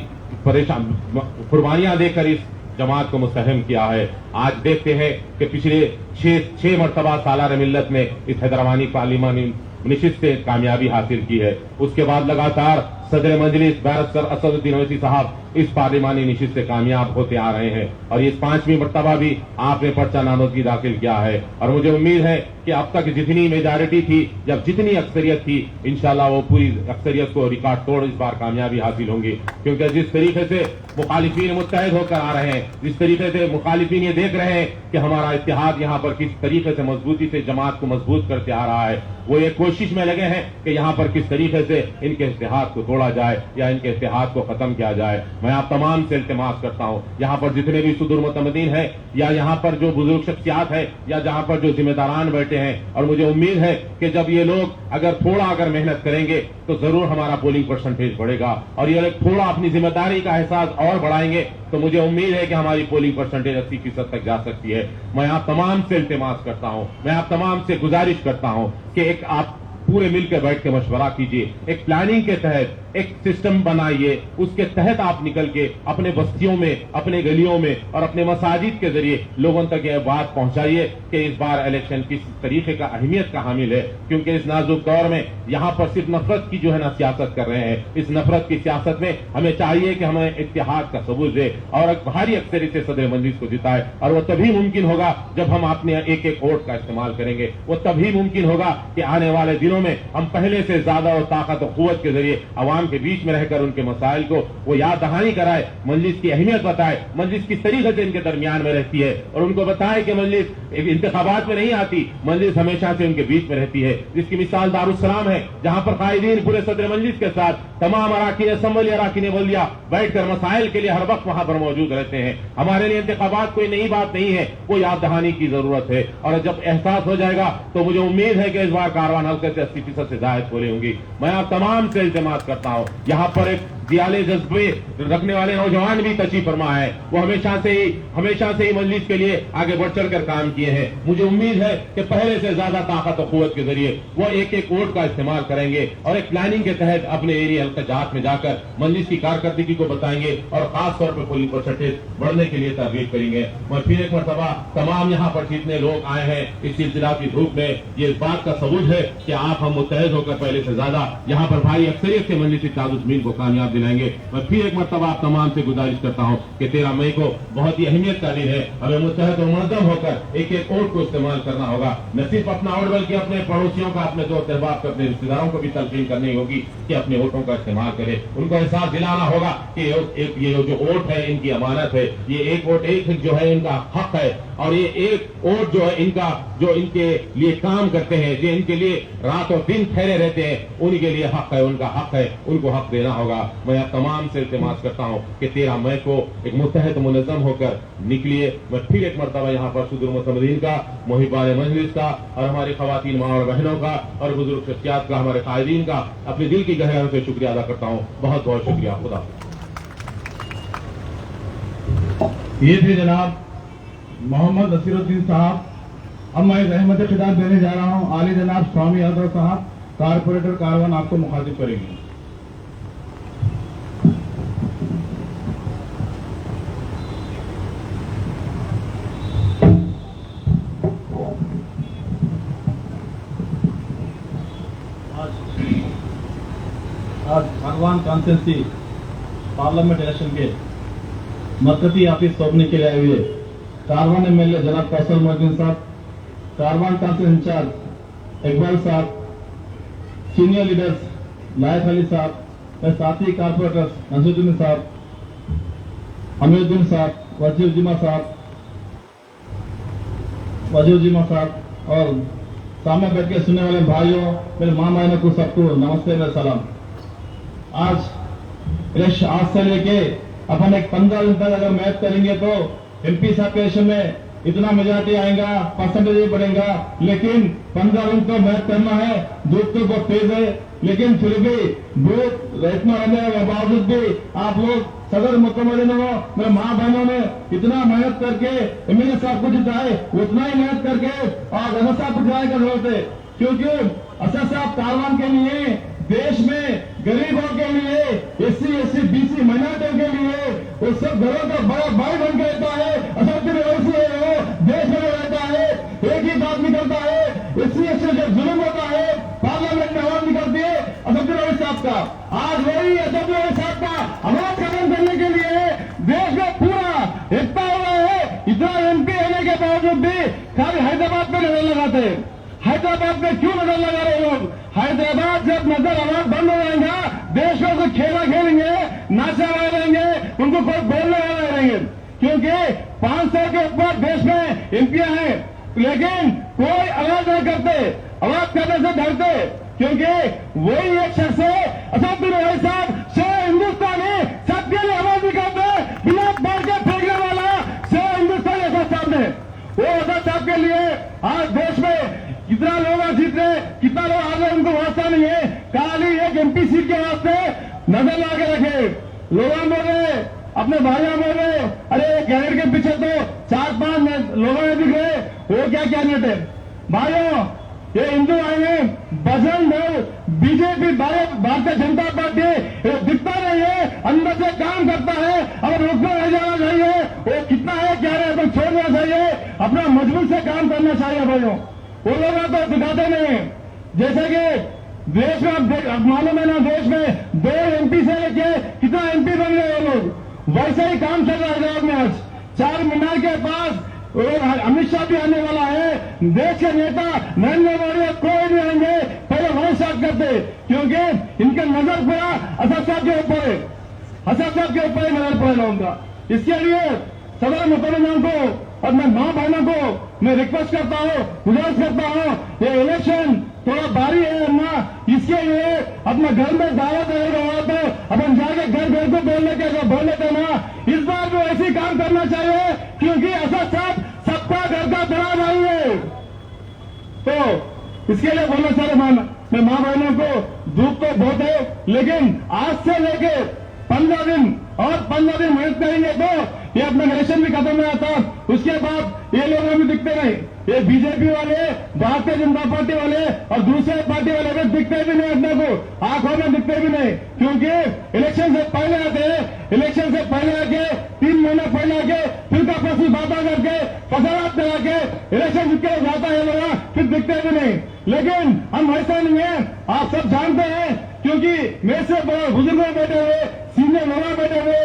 कुर्बानियां देकर इस जमात को मुस्तहम किया है। आज देखते हैं कि पिछले 6 मरतबा सालार मिल्लत में इस हैदराबादी पार्लिमानी निश्चित से कामयाबी हासिल की है। उसके बाद लगातार सदर मजलिस बैरिस्टर असदुद्दीन ओवैसी साहब इस पार्लिमानी निश्चित से कामयाब होते आ रहे हैं और ये 5वीं मरतबा भी आपने पर्चा नामजदगी दाखिल किया है। और मुझे उम्मीद है कि अब तक जितनी मेजॉरिटी थी या जितनी अक्सरियत थी, इंशाल्लाह वो पूरी अक्सरियत को रिकॉर्ड तोड़ इस बार कामयाबी हासिल होंगी। क्योंकि जिस तरीके से मुखालिफिन मुत्तहिद होकर आ रहे हैं, जिस तरीके से मुखालिफिन ये देख रहे हैं कि हमारा इत्तेहाद यहाँ पर किस तरीके से मजबूती से जमात को मजबूत करते आ रहा है, वो एक कोशिश में लगे हैं कि यहाँ पर किस तरीके से इनके इत्तेहाद को तोड़ा जाए या इनके इत्तेहाद को खत्म किया जाए। मैं आप तमाम से इल्तिमास करता हूँ, यहाँ पर जितने भी सुदूर मुतमदीन है या यहाँ पर जो बुजुर्ग शख्सियात है या जहाँ पर जो जिम्मेदारान बैठे हैं, और मुझे उम्मीद है कि जब ये लोग अगर मेहनत करेंगे तो जरूर हमारा पोलिंग परसेंटेज बढ़ेगा और ये लोग थोड़ा अपनी जिम्मेदारी का एहसास और बढ़ाएंगे तो मुझे उम्मीद है कि हमारी पोलिंग परसेंटेज 80% तक जा सकती है। मैं आप तमाम से इल्तिमास करता हूँ, मैं आप तमाम से गुजारिश करता हूँ कि एक आप पूरे मिलकर बैठ के मशवरा कीजिए, एक प्लानिंग के तहत एक सिस्टम बनाइए, उसके तहत आप निकल के अपने बस्तियों में, अपने गलियों में और अपने मसाजिद के जरिए लोगों तक यह बात पहुंचाइए कि इस बार इलेक्शन किस तरीके का अहमियत का हामिल है। क्योंकि इस नाजुक दौर में यहाँ पर सिर्फ नफरत की जो है ना सियासत कर रहे हैं, इस नफरत की सियासत में हमें चाहिए कि हमें इत्तेहाद का सबूत दे और भारी अक्सरियत से सदर मजलिस को जिताए। और वो तभी मुमकिन होगा जब हम अपने एक एक वोट का इस्तेमाल करेंगे, वो तभी मुमकिन होगा कि आने वाले दिनों में हम पहले से ज्यादा और ताकत और कुव्वत के जरिए अवाम के बीच में रहकर उनके मसाइल को वो याद दहानी कराए, मजलिस की अहमियत बताए, मजलिस किस तरीके से इनके दरमियान में रहती है, और उनको बताए कि मजलिस इंतखाबात में नहीं आती, मजलिस हमेशा से उनके बीच में रहती है। जिसकी मिसाल दारुस्सलाम है, जहां पर कायदीन पूरे सदर मजलिस के साथ तमाम अराकीन असम्बली, अराकीन वलिया बैठकर मसाइल के लिए हर वक्त वहां पर मौजूद रहते हैं। हमारे लिए इंतखाबात कोई नई बात नहीं है, वो याद दहानी की जरूरत है। और जब एहसास हो जाएगा तो मुझे उम्मीद है कि इस बार कारवान हल्के से 80% से ज्यादा खोले होंगी। मैं आप तमाम से इल्तिमास करता हूं, यहाँ पर एक दियाले जज्बे रखने वाले नौजवान भी तशरीफ फरमा है, वो हमेशा से ही मजलिस के लिए आगे बढ़ चढ़ कर काम किए हैं। मुझे उम्मीद है कि पहले से ज्यादा ताकत और कुव्वत के जरिए वो एक एक वोट का इस्तेमाल करेंगे और एक प्लानिंग के तहत अपने एरिया हल्का जात में जाकर मजलिस की कारकर्दगी को बताएंगे और खास तौर पर पोलिंग परसेंटेज बढ़ने के लिए तरगीब करेंगे। मैं फिर एक मरतबा तमाम यहाँ पर जितने लोग आए हैं इस सिलसिला की धूप में, ये इस बात का सबूत है कि आप हम मुत्तहद होकर पहले से ज्यादा यहाँ पर भारी अक्सरियत से मजलिस इत्तेहादुल को कामयाब दिलाएंगे। मैं फिर एक मरतबा आप तमाम से गुजारिश करता हूँ कि 13 मई को बहुत ही अहमियत का दिन है, हमें मुत्तहद और मुनज़्ज़म होकर एक एक वोट को इस्तेमाल करना होगा। न सिर्फ अपना वोट बल्कि अपने पड़ोसियों का, अपने दोस्त अहबाब का, अपने रिश्तेदारों को भी तलकीन करनी होगी कि अपने वोटों का इस्तेमाल करें। उनको एहसास दिलाना होगा कि ये जो वोट है इनकी अमानत है, ये एक वोट एक जो है इनका हक है, और ये एक वोट जो है इनका, जो इनके लिए काम करते हैं, जो इनके लिए रात और दिन ठहरे रहते हैं, उनके लिए हक है, उनका हक है, उनको हक देना होगा। मैं आप तमाम से इल्तिमास करता हूँ कि 13 मई को एक मुत्तहद मुनज़्ज़म होकर निकलिए। मैं फिर एक मरतबा यहाँ पर सुदूर मुतमदीन का, मुहिब्बान मजलिस का और हमारी ख़वातीन माँ और बहनों का और बुजुर्ग शख्सियात का, हमारे कायदीन का अपने दिल की गहराइयों से शुक्रिया अदा करता हूँ। बहुत बहुत शुक्रिया। खुदा। ये थे जनाब मोहम्मद नसीरुद्दीन साहब। अब मैं रहमत खिताब देने जा रहा हूँ आली जनाब स्वामी यादव साहब, कारपोरेटर कारवान आपको मुखातिब करेंगे। आज कारवान कॉन्स्टिट्यूंसी पार्लियामेंट इलेक्शन के मरकजी ऑफिस सौंपने के लिए आए हुए कारवान एमएलए जनाब कौसर मोहद्दीन साहब, कारवान काउंसिल इंचार्ज इकबाल साहब, सीनियर लीडर्स लायक अली साहब, साथी कारपोरेटर्स नजरुद्दीन साहब, अमीरुद्दीन साहब, वजीर जिमा साहब और सामने बैठ के सुनने वाले भाइयों, मेरे माँ बहनों को सबको नमस्ते, मेरा सलाम। आज से लेके अपन एक 15 दिन तक अगर मैच करेंगे तो एमपी साहब के इलेक्शन में इतना मेजॉरिटी आएगा, परसेंटेज बढ़ेगा, लेकिन 15 दिन तो मैच करना है। धूप तो बहुत तेज है, लेकिन फिर भी धूप इतना रहने के बावजूद भी आप लोग सदर मुतमदीनों, मेरे माँ बहनों ने इतना मेहनत करके एमएलए साहब को जिताए, उतना ही मेहनत करके और असद साहब को जिताने का जरूरत है, क्योंकि असद साहब कारवान के लिए, देश में गरीबों के लिए, एससी एसटी बीसी माइनॉरिटियों के लिए, वो सब घरों का बड़ा भाई बन के रहता है। असद वैसी है, वो देश में रहता है, एक ही बात निकलता है, एससी एसटी जब जुल्म होता है पार्लियामेंट में आवाज निकलती है असद साहब का। आज वही असद साहब का आवाज खत्म करने के लिए देश में पूरा एकता हुआ है। इतना एमपी होने के बावजूद भी खाली हैदराबाद में नजर लगाते हैं। हैदराबाद में क्यों नजर लगा रहे लोग? हैदराबाद जब नजर आवाज बंद हो जाएगा, देश में कोई खेला खेलेंगे, नाचा वाले रहेंगे, उनको कोई बोलने वाले रहेंगे, क्योंकि 500 के ऊपर देश में एमपियां हैं, लेकिन कोई आवाज नहीं करते, आवाज करने से डरते, क्योंकि वही एक शख्स है असद साहब से हिंदुस्तानी सबके लिए आवाज निकालते, बिना बाढ़ के फेंकने वाला से हिंदुस्तानी असद साहब ने, वो असद साहब के लिए आज देश में कितना लोग जीत रहे, कितना लोग हार रहे, उनको वास्ता नहीं है। खाली एक एमपी सीट के वास्ते नजर ला के रखे। लोग बोल रहे, अपने भाइयों बोल रहे, अरे कैंडिडेट के पीछे तो 4-5 लोगों दिख रहे, वो क्या कैंडिडेट है? भाइयों, ये हिंदू आएंगे, बजरंग दल, बीजेपी, भारतीय जनता पार्टी दिखता नहीं है, अंदर से काम करता है, अगर रुकना नहीं जाना चाहिए, वो कितना है क्या है तो छोड़ना चाहिए, अपना मजबूत से काम करना चाहिए। भाइयों, वो लोग तो दिखाते नहीं, जैसे कि देश में मालूम है ना, देश में 2 एमपी से लेके कितना एमपी बन गए वो लोग, वैसे ही काम चल रहा है हैदराबाद में। आज 4 मीनार के पास अमित शाह भी आने वाला है, देश के नेता नरेंद्र मोदी कोई नहीं आएंगे, पहले वहीं स्टार्ट करते, क्योंकि इनका नजर पूरा असद साहब के ऊपर है, असद साहब के ऊपर ही नजर पड़ेगा उनका। इसके लिए सदर मुतरम को और मैं माँ बहनों को मैं रिक्वेस्ट करता हूँ, गुजारिश करता हूँ, ये इलेक्शन थोड़ा भारी है अम्मा, इसके लिए अपना घर में दावत रहेगा तो अपन जाके घर घर को बोलने के जो बोल लेते ना, इस बार भी ऐसी काम करना चाहिए, क्योंकि असद साहब सबका घर का बड़ा भाई है। तो इसके लिए बोलना चाह रहा मैं माँ बहनों को, धूप तो बहुत है, लेकिन आज से लेके 15 दिन और 15 दिन मेहनत करेंगे तो ये अपना इलेक्शन भी खत्म नहीं आता। उसके बाद ये लोग भी दिखते नहीं, ये बीजेपी वाले, भारतीय जनता पार्टी वाले और दूसरे पार्टी वाले भी दिखते भी नहीं, अपने को आंखों में दिखते भी नहीं, क्योंकि इलेक्शन से पहले आते हैं, इलेक्शन से पहले आके 3 महीने पहले आके फिर का पसी बातें करके फसाद करा के इलेक्शन जीत के जाता है लोग, फिर दिखते भी नहीं। लेकिन हम ऐसा नहीं है, आप सब जानते हैं, क्योंकि मेरे से बड़े बुजुर्ग बैठे हुए, सीनियर लोग बैठे हुए,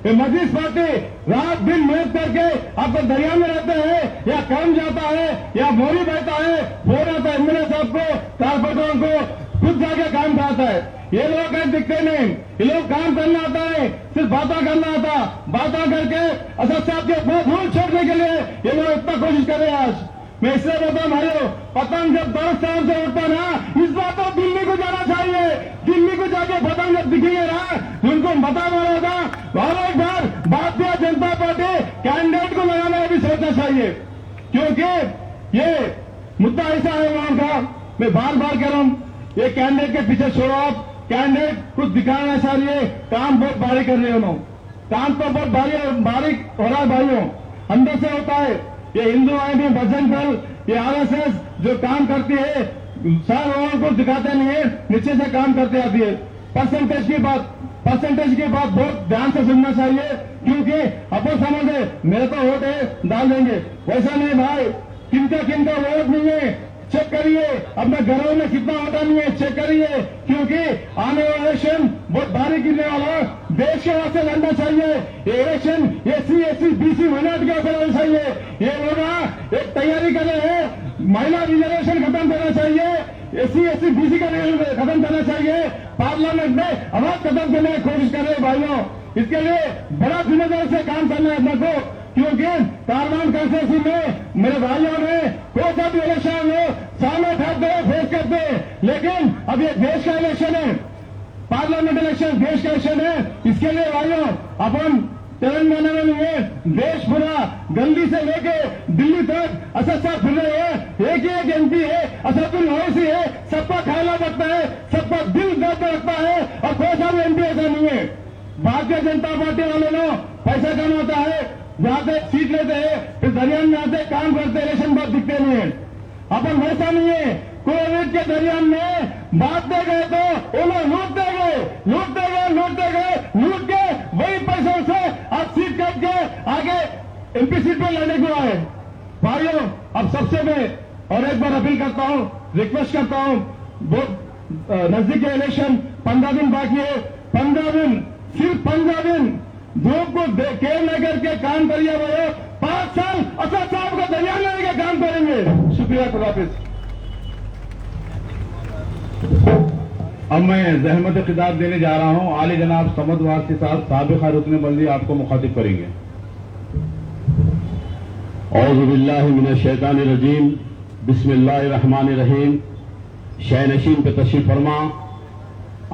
मजलिस पार्टी रात दिन मेहनत करके आपको दरिया में रहते हैं, या काम जाता है या मोरी बैठता है, हो रहता है एमएलए साहब को, कारपोरेटरों को खुद जाके काम कराता है। ये लोग कहीं दिखते नहीं, ये लोग काम करना आता है, सिर्फ बातें करना आता, बातें करके असद साहब के भूल छोड़ने के लिए ये लोग इतना कोशिश कर रहे हैं। आज मैं इसलिए बोलता हूँ भाइयों, पतंग जब 10 साल से उठता ना, इस बार तो दिल्ली को जाना चाहिए, दिल्ली को जाके पतंग जब दिखेंगे ना, उनको बता मारा होगा, और एक बार भारतीय जनता पार्टी कैंडिडेट को लगाना भी सोचना चाहिए, क्योंकि ये मुद्दा ऐसा है वहां का। मैं बार बार कह रहा हूं, ये कैंडिडेट के पीछे छोड़ो, आप कैंडिडेट कुछ दिखाना चाहिए, काम बहुत भारी कर रहे हो, काम तो बहुत बारीक हो रहा है भाइयों, अंदर से होता है। ये हिंदू आईएमए बजरंग दल, ये आरएसएस जो काम करती है, सारे लोगों को दिखाते नहीं है, नीचे से काम करते आती है। परसेंटेज की बात बहुत ध्यान से सुनना चाहिए, क्योंकि अपन समझे मेरे तो वोट है डाल देंगे, वैसा नहीं भाई, किनका वोट नहीं है, चेक करिए, अपने घरों में कितना वोटा नहीं है चेक करिए, क्योंकि आने वाला इलेक्शन बहुत भारी गिरने वाला, देश के वास्ते लड़ना चाहिए। ये इलेक्शन SC BC माइनॉरिटी के ऊपर लड़ना चाहिए। ये लोग एक तैयारी कर रहे हैं, महिला रिजर्वेशन खत्म करना चाहिए, SC BC का खत्म करना चाहिए, पार्लियामेंट में आवाज खत्म करने की कोशिश कर रहे हैं भाइयों। इसके लिए बड़ा जिम्मेदारी से काम करना है अपने को, क्योंकि कारवान कॉन्स्टिट्यूंसी में मेरे भाइयों ने कोई सा भी इलेक्शन हो सामने ठाकते हैं, फेस करते हैं, लेकिन अब ये देश का इलेक्शन है, पार्लियामेंट इलेक्शन देश का इलेक्शन है। इसके लिए भाइयों अपन तेलंगाना में नहीं है, देश पूरा गंदी से लेके दिल्ली तक असद साहब फिर रहे हैं, एक ही एक MP है, असदुल ओवैसी है, सबका ख्याल रखता है, सबका दिल दर्द रखता है, और कोई सा भी MP ऐसा नहीं है। भारतीय जनता पार्टी वाले लोग पैसा कमाता है, जाते सीट लेते हैं, फिर दरियान में आते काम करते, इलेक्शन बाद दिखते नहीं है। अपन वैसा नहीं है, कोविड के दरियान में बांटते गए तो वो लोग लूटते गए, लूट के वही पैसों से अब सीट काट के आगे MP सीट पर लड़ने को आए। भाइयों अब सबसे मैं और एक बार अपील करता हूं, रिक्वेस्ट करता हूं, बहुत नजदीक है इलेक्शन, 15 दिन बाकी है, 15 दिन, सिर्फ 15 दिन धूप को केयर न करके काम करिए भाइयों। 5 साल असद साहब को दरिया में लेकर काम करेंगे। शुक्रिया, खुदाफिज। अब मैं जहमत खिताब देने जा रहा हूं, आली जनाब समद वासी साहब साबिक़ा रुकन बल्दी आपको मुखातिब करेंगे। औज़ु बिल्लाहि मिनश शैतानिर रजीम, बिस्मिल्लाहिर रहमानिर रहीम। शहनशीन पे तशरीफ फरमा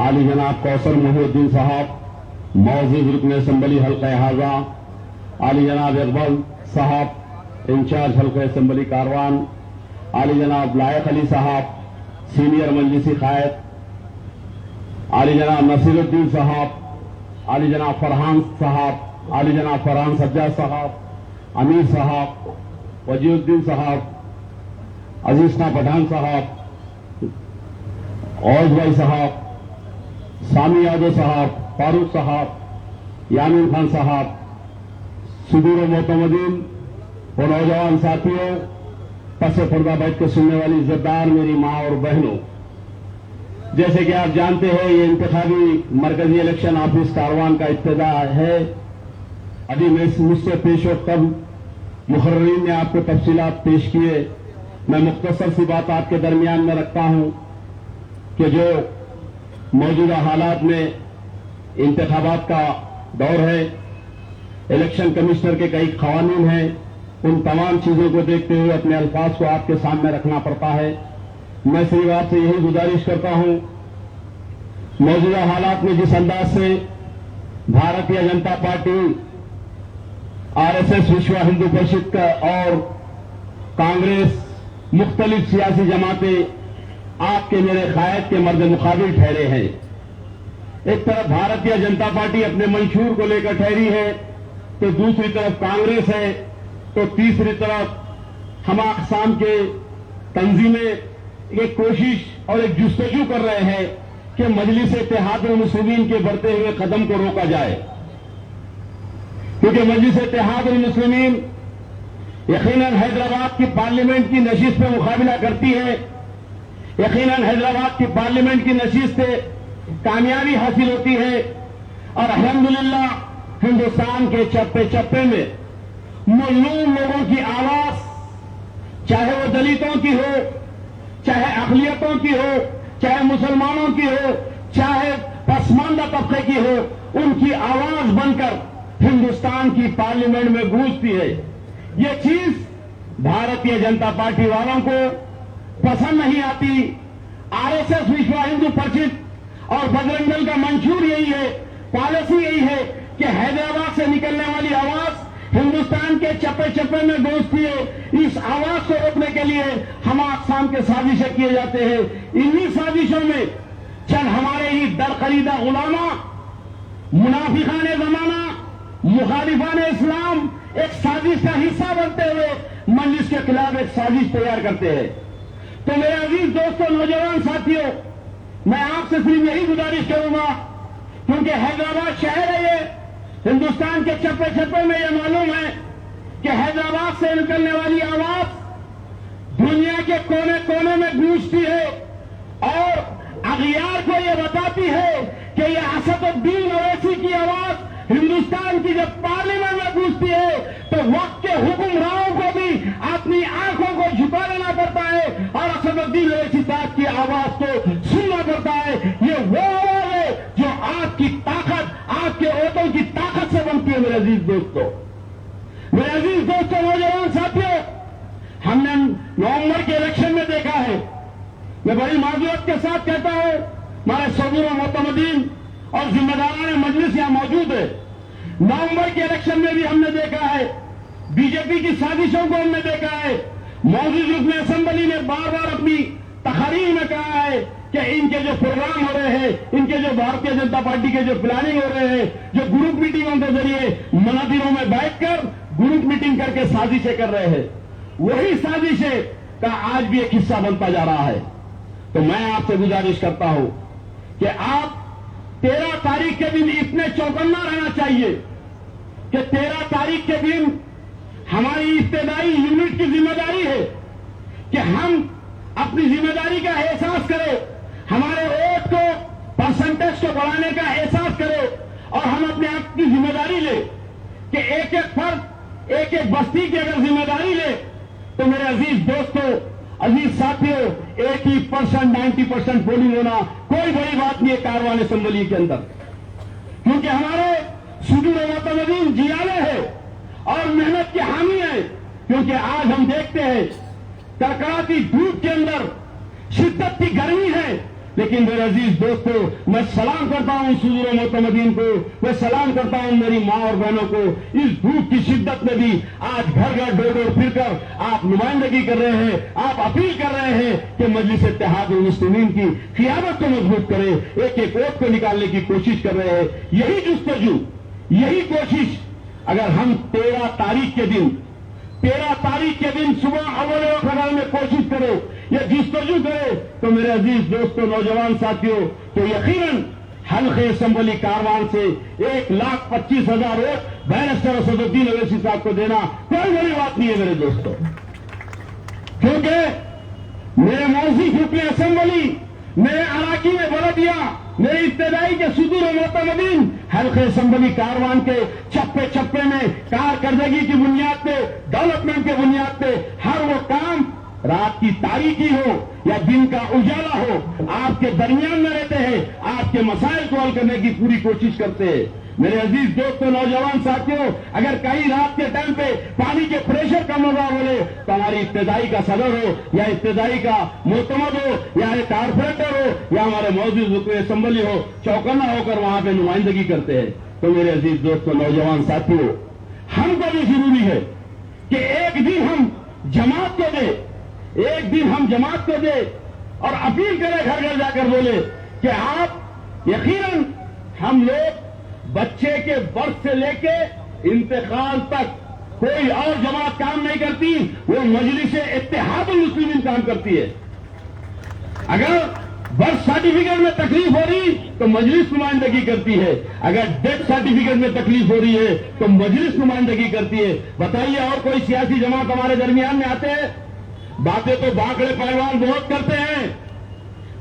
आली जनाब कौसर मोहिउद्दीन साहब, मौजूद रुकन असम्बली हल्का हाजा, आली जनाब इकबाल साहब इंचार्ज हल्का असम्बली कारवान, आली जनाब लायक अली साहब सीनियर मजलिसी कायद, आली जनाब नसीरुद्दीन साहब, आली जनाब फरहान साहब, आली जनाब फरहान सज्जाद साहब, अमीर साहब, वजीउद्दीन साहब, अजीजना पठान साहब, औज भाई साहब, सामी यादव साहब, फारूक साहब, यामीन खान साहब, सुदूर मोतमदीन और नौजवान साथियों, पसे पर्दा बैठ के सुनने वाली इज्जतदार मेरी माँ और बहनों, जैसे कि आप जानते हैं ये इंतखाबी मरकजी इलेक्शन ऑफिस कारवान का इब्तिदा है। अभी मैं मुझसे पेश वक्त मुखर्रीन ने आपको तफसीलात पेश किए, मैं मुख्तसर सी बात आपके दरमियान में रखता हूं। کہ جو موجودہ حالات میں انتخابات کا دور ہے، الیکشن کمشنر کے کئی قوانین ہیں، ان تمام چیزوں کو دیکھتے ہوئے اپنے الفاظ کو آپ کے سامنے رکھنا پڑتا ہے۔ میں صرف آپ سے یہی گزارش کرتا ہوں، موجودہ حالات میں جس انداز سے بھارتیہ جنتا پارٹی، RSS وشو ہندو پریشد کا اور کانگریس، مختلف سیاسی جماعتیں آپ کے میرے قائد کے مرد مقابل ٹھہرے ہیں۔ ایک طرف بھارتیہ جنتا پارٹی اپنے منشور کو لے کر ٹھہری ہے، تو دوسری طرف کانگریس ہے، تو تیسری طرف ہم اقسام کے تنظیمیں ایک کوشش اور ایک جستجو کر رہے ہیں کہ مجلس اتحاد المسلمین کے بڑھتے ہوئے قدم کو روکا جائے، کیونکہ مجلس اتحاد المسلمین یقیناً حیدرآباد کی پارلیمنٹ کی نشست پہ مقابلہ کرتی ہے، یقیناً حیدرآباد کی پارلیمنٹ کی نشست سے کامیابی حاصل ہوتی ہے، اور الحمدللہ ہندوستان کے چپے چپے میں مظلوم لوگوں کی آواز، چاہے وہ دلتوں کی ہو، چاہے اقلیتوں کی ہو، چاہے مسلمانوں کی ہو، چاہے پسماندہ طبقے کی ہو، ان کی آواز بن کر ہندوستان کی پارلیمنٹ میں گونجتی ہے۔ یہ چیز بھارتیہ جنتا پارٹی والوں کو پسند نہیں آتی۔ RSS وشو ہندو پریشد اور بجرنگ دل کا منشور یہی ہے، پالیسی یہی ہے کہ حیدرآباد سے نکلنے والی آواز ہندوستان کے چپے چپے میں گونجتی ہے۔ اس آواز کو روکنے کے لیے ہم اقسام کے سازشیں کیے جاتے ہیں۔ انہی سازشوں میں چند ہمارے ہی درخریدہ علماء، منافقان زمانہ، مخالفان اسلام ایک سازش کا حصہ بنتے ہوئے مجلس کے خلاف ایک سازش تیار کرتے ہیں۔ تو میرے عزیز دوستوں، نوجوان ساتھیوں، میں آپ سے صرف یہی گزارش کروں گا، کیونکہ حیدرآباد شہر ہے، یہ ہندوستان کے چپے چپے میں یہ معلوم ہے کہ حیدرآباد سے نکلنے والی آواز دنیا کے کونے کونے میں گونجتی ہے، اور اغیار کو یہ بتاتی ہے کہ یہ اسد الدین اویسی کی آواز ہندوستان کی جب پارلیمنٹ میں گونجتی ہے تو وقت کے حکمرانوں کو بھی اپنی آنکھوں کو جھکا لینا پڑتا ہے اور اسد الدین اویسی صاحب کی آواز کو سننا پڑتا ہے۔ یہ وہ آواز ہے جو آپ کی طاقت، آپ کے عہدوں کی طاقت سے بنتی ہے۔ میرے عزیز دوستوں، نوجوان ساتھیوں، ہم نے نومبر کے الیکشن میں دیکھا ہے، میں بڑی معذرت کے ساتھ کہتا ہوں، ہمارے صدور و معتمدین اور ذمہ داران مجلس یہاں موجود ہے، نومبر کے الیکشن میں بھی ہم نے دیکھا ہے، بی جے پی کی سازشوں کو ہم نے دیکھا ہے۔ موجود رکن اسمبلی نے بار بار اپنی تقاریر میں کہا ہے کہ ان کے جو پروگرام ہو رہے ہیں، ان کے جو بھارتیہ جنتا پارٹی کے جو پلاننگ ہو رہے ہیں، جو گروپ میٹنگوں کے ذریعے منادروں میں بیٹھ کر گروپ میٹنگ کر کے سازشیں کر رہے ہیں، وہی سازشیں کا آج بھی ایک حصہ بنتا جا رہا ہے۔ تو میں آپ سے گزارش کرتا ہوں کہ آپ 13 تاریخ کے دن اتنے چوکنا رہنا چاہیے کہ 13 تاریخ کے دن ہماری ابتدائی یونٹ کی ذمہ داری ہے کہ ہم اپنی ذمہ داری کا احساس کریں، ہمارے ووٹ کو، پرسنٹیج کو بڑھانے کا احساس کریں، اور ہم اپنے آپ کی ذمہ داری لیں کہ ایک ایک فرد، ایک ایک بستی کی اگر ذمہ داری لے تو میرے عزیز دوستوں، عزیز ساتھیوں، 80%، 90% پولنگ ہونا کوئی بڑی بات نہیں ہے کاروان اسمبلی کے اندر، کیونکہ ہمارے صدور و معتمدین جیالے ہیں اور محنت کے حامی ہیں۔ کیونکہ آج ہم دیکھتے ہیں کڑکڑاتی دھوپ کے اندر شدت کی گرمی ہے، لیکن میرے عزیز دوستوں، میں سلام کرتا ہوں صدور و معتمدین کو، میں سلام کرتا ہوں میری ماں اور بہنوں کو، اس دھوپ کی شدت میں بھی آج گھر گھر ڈور ڈور پھر کر آپ نمائندگی کر رہے ہیں، آپ اپیل کر رہے ہیں کہ مجلس اتحاد المسلمین کی قیادت کو مضبوط کرے، ایک ایک ووٹ کو نکالنے کی کوشش کر رہے ہیں۔ یہی جستجو، یہی کوشش اگر ہم 13 تاریخ کے دن صبح اول وقت میں کوشش کرو، یہ جستجو کرے، تو میرے عزیز دوستوں، نوجوان ساتھیوں، تو یقیناً حلقہ اسمبلی کاروان سے 1,25,000 ووٹ بیرسٹر اسد الدین اویسی صاحب کو دینا کوئی بڑی بات نہیں ہے میرے دوستوں، کیونکہ میرے موضوع رکن اسمبلی، میرے علاقے میں بلدیا، میرے ابتدائی کے صدور و معتمدین حلقہ اسمبلی کاروان کے چپے چپے میں کارکردگی کی بنیاد پہ، ڈیولپمنٹ کے بنیاد پہ ہر وہ کام رات کی تاریکی ہو یا دن کا اجالا ہو، آپ کے درمیان میں رہتے ہیں، آپ کے مسائل کو حل کرنے کی پوری کوشش کرتے ہیں۔ میرے عزیز دوستوں، نوجوان ساتھیوں، اگر کہیں رات کے ٹائم پہ پانی کے پریشر کم ہو رہا بولے تو ہماری ابتدائی کا صدر ہو یا ابتدائی کا معتمد ہو یا کارپوریٹر ہو یا ہمارے موجود رکن اسمبلی ہو، چوکنا ہو کر وہاں پہ نمائندگی کرتے ہیں۔ تو میرے عزیز دوستوں، نوجوان ساتھیوں، ہم کو بھی ضروری ہے کہ ایک دن ہم جماعت کو دے، ایک دن ہم جماعت کو دے اور اپیل کرے، گھر گھر جا کر بولے کہ آپ یقیناً ہم لوگ بچے کے برتھ سے لے کے انتقال تک کوئی اور جماعت کام نہیں کرتی، وہ مجلس اتحاد المسلمین کام کرتی ہے۔ اگر برتھ سرٹیفکیٹ میں تکلیف ہو رہی تو مجلس نمائندگی کرتی ہے، اگر ڈیتھ سرٹیفکیٹ میں تکلیف ہو رہی ہے تو مجلس نمائندگی کرتی ہے۔ بتائیے اور کوئی سیاسی جماعت ہمارے درمیان میں آتے ہیں؟ باتیں تو باکڑے پہلوان بہت کرتے ہیں،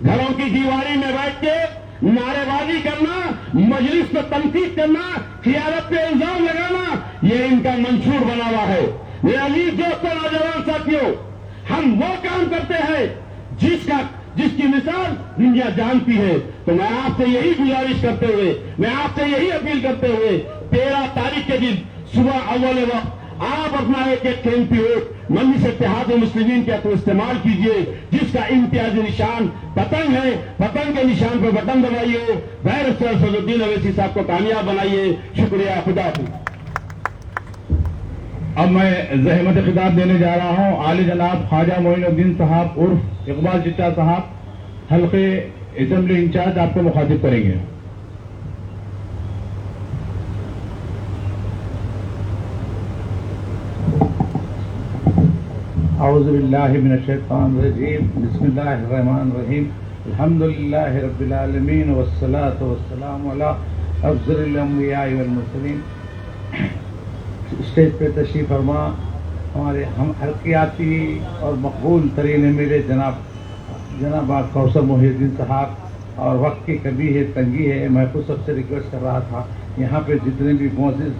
گھروں کی دیواری میں بیٹھ کے نعرے بازی کرنا، مجلس میں تنقید کرنا، قیادت پہ الزام لگانا، یہ ان کا منشور بنا ہوا ہے۔ میرے عزیز دوستوں، نوجوان ساتھیوں، ہم وہ کام کرتے ہیں جس کی مثال دنیا جانتی ہے۔ تو میں آپ سے یہی گزارش کرتے ہوئے، میں آپ سے یہی اپیل کرتے ہوئے 13 تاریخ کے دن صبح اول وقت آپ اپنا ایک قیمتی ووٹ مجلس اتحاد المسلمین کے استعمال کیجئے، جس کا امتیازی نشان پتنگ ہے۔ پتنگ کے نشان پہ بٹن دبائیے، بیرسٹر فضل الدین اویسی صاحب کو کامیاب بنائیے۔ شکریہ، خدا حافظ۔ اب میں زحمت خطاب دینے جا رہا ہوں عالی جناب خواجہ معین الدین صاحب عرف اقبال چچا صاحب، حلقے اسمبلی انچارج، آپ کو مخاطب کریں گے۔ اعوذ باللہ من الشیطان الرجیم، بسم اللہ الرحمن الرحیم، الحمدللہ رب العالمین والصلاة والسلام علی افضل الانبیاء والمرسلین۔ اسٹیج پہ تشریف فرما ہمارے ہم حلقیاتی اور مقبول ترین ایم ایل اے جناب کوثر محی الدین صاحب، اور وقت کی کمی ہے، تنگی ہے، میں خود سب سے ریکویسٹ کر رہا تھا یہاں پہ جتنے بھی معزز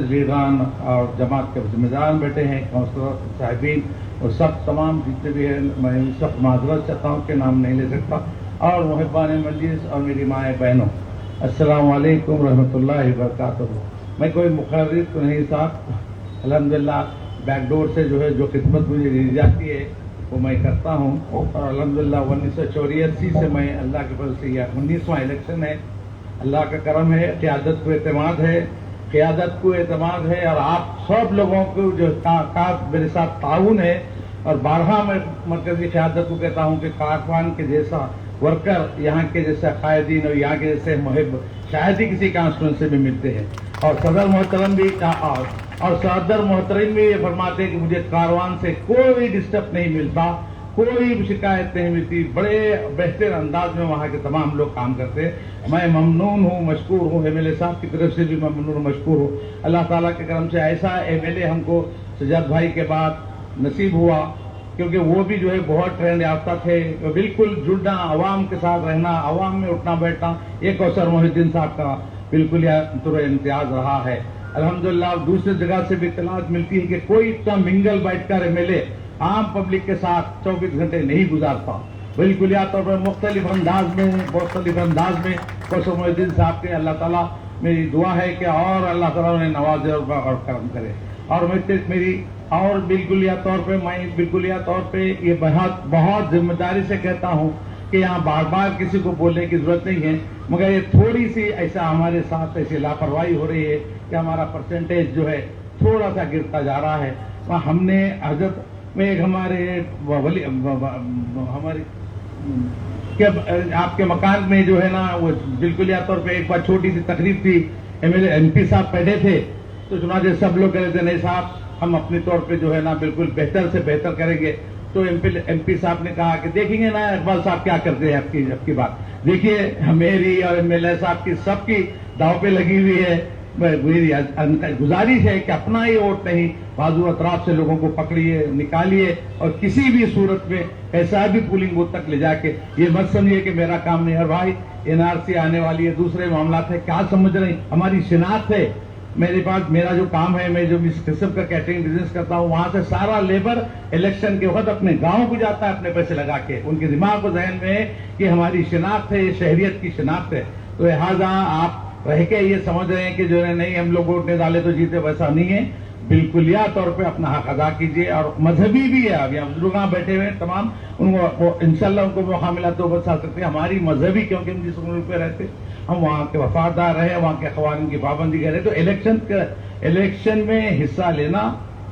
لیڈران اور جماعت کے ذمہ داران بیٹھے ہیں، کونسلر صاحبین اور سب تمام جتنے بھی ہیں، میں اس وقت معذرت چاہتا ہوں کہ نام نہیں لے سکتا، اور محبان مجلس اور میری مائیں بہنوں، السلام علیکم رحمۃ اللہ وبرکاتہ۔ میں کوئی مقرر تو نہیں صاحب، الحمدللہ بیک ڈور سے جو خدمت مجھے دی جاتی ہے وہ میں کرتا ہوں، اور الحمدللہ 1984 سے میں اللہ کے فضل سے یہ 19واں الیکشن ہے۔ اللہ کا کرم ہے، قیادت کو اعتماد ہے، اور آپ سب لوگوں کو جو میرے ساتھ تعاون ہے، اور بارہا میں مرکزی قیادت کو کہتا ہوں کہ کارخان کے جیسا ورکر، یہاں کے جیسے قائدین اور یہاں کے جیسے محب شاید ہی کسی کانسٹیچوئنسی میں ملتے ہیں۔ اور صدر محترم بھی یہ فرماتے کہ مجھے کاروان سے کوئی ڈسٹرب نہیں ملتا، کوئی بھی شکایت نہیں ملتی، بڑے بہتر انداز میں وہاں کے تمام لوگ کام کرتے ہیں۔ میں ممنون ہوں، مشکور ہوں، ایم ایل اے صاحب کی طرف سے بھی میں ممنون اور مشکور ہوں۔ اللہ تعالیٰ کے کرم سے ایسا ایم ایل اے ہم کو سجاد بھائی کے بعد نصیب ہوا، کیونکہ وہ بھی جو ہے بہت ٹرینڈ یافتہ تھے، بالکل جڑنا، عوام کے ساتھ رہنا، عوام میں اٹھنا بیٹھنا، یہ کوثر محی الدین صاحب کا بالکل یہ امتیاز رہا ہے۔ الحمدللہ دوسری جگہ سے بھی اطلاعات ملتی ہے کہ کوئی اتنا منگل بیٹھ کر ایم ایل اے عام پبلک کے ساتھ 24 گھنٹے نہیں گزارتا، بالکل یا طور پر مختلف انداز میں کوثر محی الدین صاحب کے اللہ تعالیٰ میری دعا ہے کہ اور اللہ تعالیٰ انہیں نوازے اور کرم کرے۔ اور میری اور بالکلیہ طور پہ یہ بہت ذمہ داری سے کہتا ہوں کہ یہاں بار بار کسی کو بولنے کی ضرورت نہیں ہے، مگر یہ تھوڑی سی ایسا ہمارے ساتھ ایسی لاپرواہی ہو رہی ہے کہ ہمارا پرسنٹیج جو ہے تھوڑا سا گرتا جا رہا ہے۔ ہم نے حضرت میں ایک آپ کے مکان میں جو ہے نا، وہ بالکل طور پہ ایک بار چھوٹی سی تقریب تھی، ایم پی صاحب بیٹھے تھے، تو چنانچہ سب لوگ کہہ رہے تھے نہیں صاحب ہم اپنے طور پہ جو ہے نا بالکل بہتر سے بہتر کریں گے۔ تو ایم پی صاحب نے کہا کہ دیکھیں گے نا اقبال صاحب کیا کرتے ہیں، اب کی بات دیکھیے، میری اور ایم ایل اے صاحب کی سب کی داؤ پہ لگی ہوئی ہے۔ میری گزارش ہے کہ اپنا ہی ووٹ نہیں، بازو اطراف سے لوگوں کو پکڑیے، نکالیے، اور کسی بھی صورت میں ایسا بھی پولنگ بوتھ تک لے جا کے یہ مت سمجھیے کہ میرا کام نہیں ہے۔ بھائی این آر سی آنے والی ہے، دوسرے معاملات ہے، کیا سمجھ رہے ہیں، ہماری شناخت ہے۔ मेरे पास मेरा जो काम है, मैं जो इस किस्म का कैटरिंग बिजनेस करता हूँ, वहां से सारा लेबर इलेक्शन के वक्त अपने गांव को जाता है अपने पैसे लगा के। उनके दिमाग को जहन में है कि हमारी शिनाख्त है, ये शहरियत की शिनाख्त है। तो लिहाजा आप रह के ये समझ रहे हैं कि जो है नहीं हम लोग वोट नहीं डाले तो जीते, वैसा नहीं है। बिल्कुलिया तौर पे अपना हक अदा कीजिए। और मजहबी भी है, अब यहाँ बुजुर्ग बैठे हुए हैं तमाम, उनको इंशाल्लाह उनको मौका मिला तो बता सकते हैं। हमारी मजहबी, क्योंकि हम जिस मुल्क पे रहते हम वहाँ के वफादार रहे, वहाँ के कवानीन की पाबंदी करें, तो इलेक्शन में हिस्सा लेना,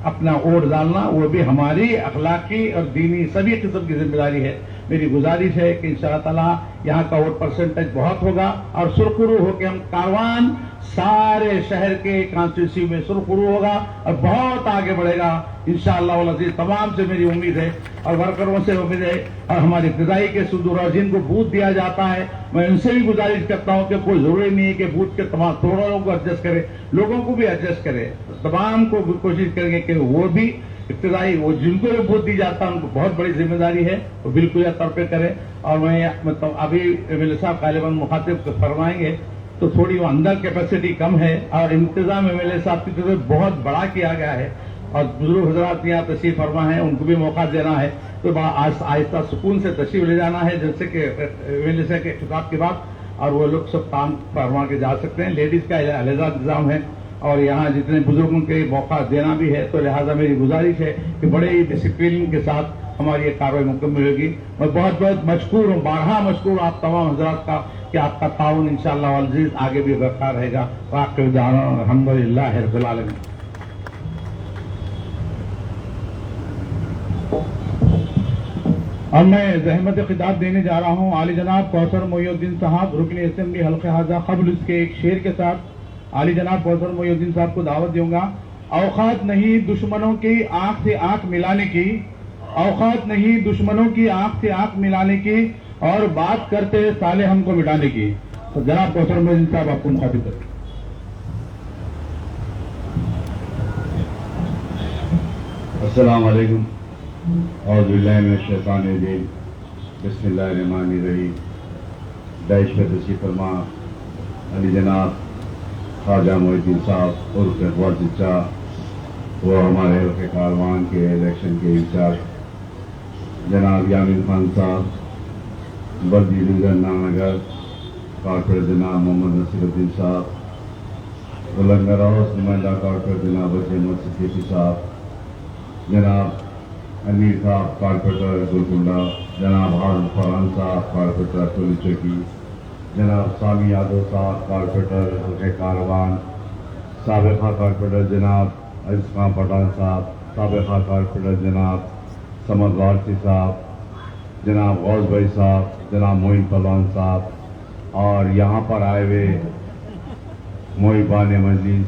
अपना वोट डालना, वो भी हमारी अखलाकी और दीनी सभी किस्म की जिम्मेदारी है। मेरी गुजारिश है कि इंशाअल्लाह ताला यहाँ का वोट परसेंटेज बहुत होगा और सुरखुरू हो के हम कारवान सारे शहर के कॉन्स्टिट्यूंसी में सुरखुरू होगा और बहुत आगे बढ़ेगा इंशाअल्लाह वल अज़ीज़। तमाम से मेरी उम्मीद है और वर्करों से उम्मीद है और हमारी इब्तिदाई के सुदूर और जिनको बूथ दिया जाता है, मैं उनसे भी गुजारिश करता हूँ कि कोई जरूरी नहीं है कि बूथ के तमाम थोड़ा लोगों को एडजस्ट करे, लोगों को भी एडजस्ट करे। तमाम को कोशिश करेंगे कि वो भी इब्तिदाई, वो जिनको भी वोट दी जाता है उनको बहुत बड़ी जिम्मेदारी है, वो बिल्कुल तौर पर करें। और मैं मतलब अभी एमएलए साहब गालिबन मुखातिब फरमाएंगे तो थोड़ी वो अंदर कैपेसिटी कम है और इंतजाम एमएलए साहब की तरफ बहुत बड़ा किया गया है और बुजुर्ग हजरात यहाँ तशरीफ फरमा है, उनको भी मौका देना है, तो बड़ा आहिस्ता सुकून से तशरीफ ले जाना है जैसे कि एमएलए साहब के खिताब के बाद, और वो लोग सब काम फरमा के जा सकते हैं। लेडीज का अलहदा इंतजाम है और यहाँ जितने बुजुर्गों के मौका देना भी है, तो लिहाजा मेरी गुजारिश है कि बड़े ही डिसिप्लिन के साथ हमारी ये कार्रवाई मुकम्मल होगी। मैं बहुत बहुत मशकूर हूँ, बारहा मशकूर आप तमाम हजरात का कि आपका ताउन इंशाअल्लाह वल अज़ीज़ आगे भी बरकरार रहेगा। वाक़िअ दाना अल्हम्दुलिल्लाह रब्बिल आलमीन। अब मैं ज़हमत खिताब देने जा रहा हूँ आली जनाब कौसर मोइनुद्दीन साहब, रुकन असेंबली हल्के हाजा। कबल उसके एक शेर के साथ आली जनाब कौसर मोइनुद्दीन साहब को दावत दूंगा। औकात नहीं दुश्मनों की आंख से आंख मिलाने की, औकात नहीं दुश्मनों की आंख से आंख मिलाने की, और बात करते साले हमको मिटाने की। तो जनाब कौसर मोइनुद्दीन साहब आपको मुखातिब करते हैं। अस्सलाम वालेकुम। औज़ु बिल्लाहि मिनश शैतानिर रजीम। बिस्मिल्लाहिर रहमानिर रहीम। दाइश पे तशरीफ फरमा अली जनाब ख्वाजा मोइनुद्दीन साहब उर्फ अकबर चचा, वो हमारे हल्के कारवान के इलेक्शन के इंचार्ज जनाब यामीन खान साहब, बल्दी नानगर कॉर्पोरेट जनाब मोहम्मद नसीरुद्दीन साहब, बुलंदर हाउस नुमाइंदा कॉर्पोरेट जनाब अहमद सिद्दीकी साहब, जनाब अमीर साहब कॉर्पोरेटर गुलकुंडा, जनाब हारून फरहान साहब कॉर्पोरेटर टोली चौकी, जनाब सामी यादव साहब कॉर्पोरेटर हल्के कारवान, साबिका कॉर्पोरेटर जनाब अजीज खान पठान साहब, साबिका कॉर्पोरेटर जनाब समद वारसी साहब, जनाब गौस भाई साहब, जनाब मोइन पहलवान साहब, और यहाँ पर आए हुए मोहिबान मजलिस,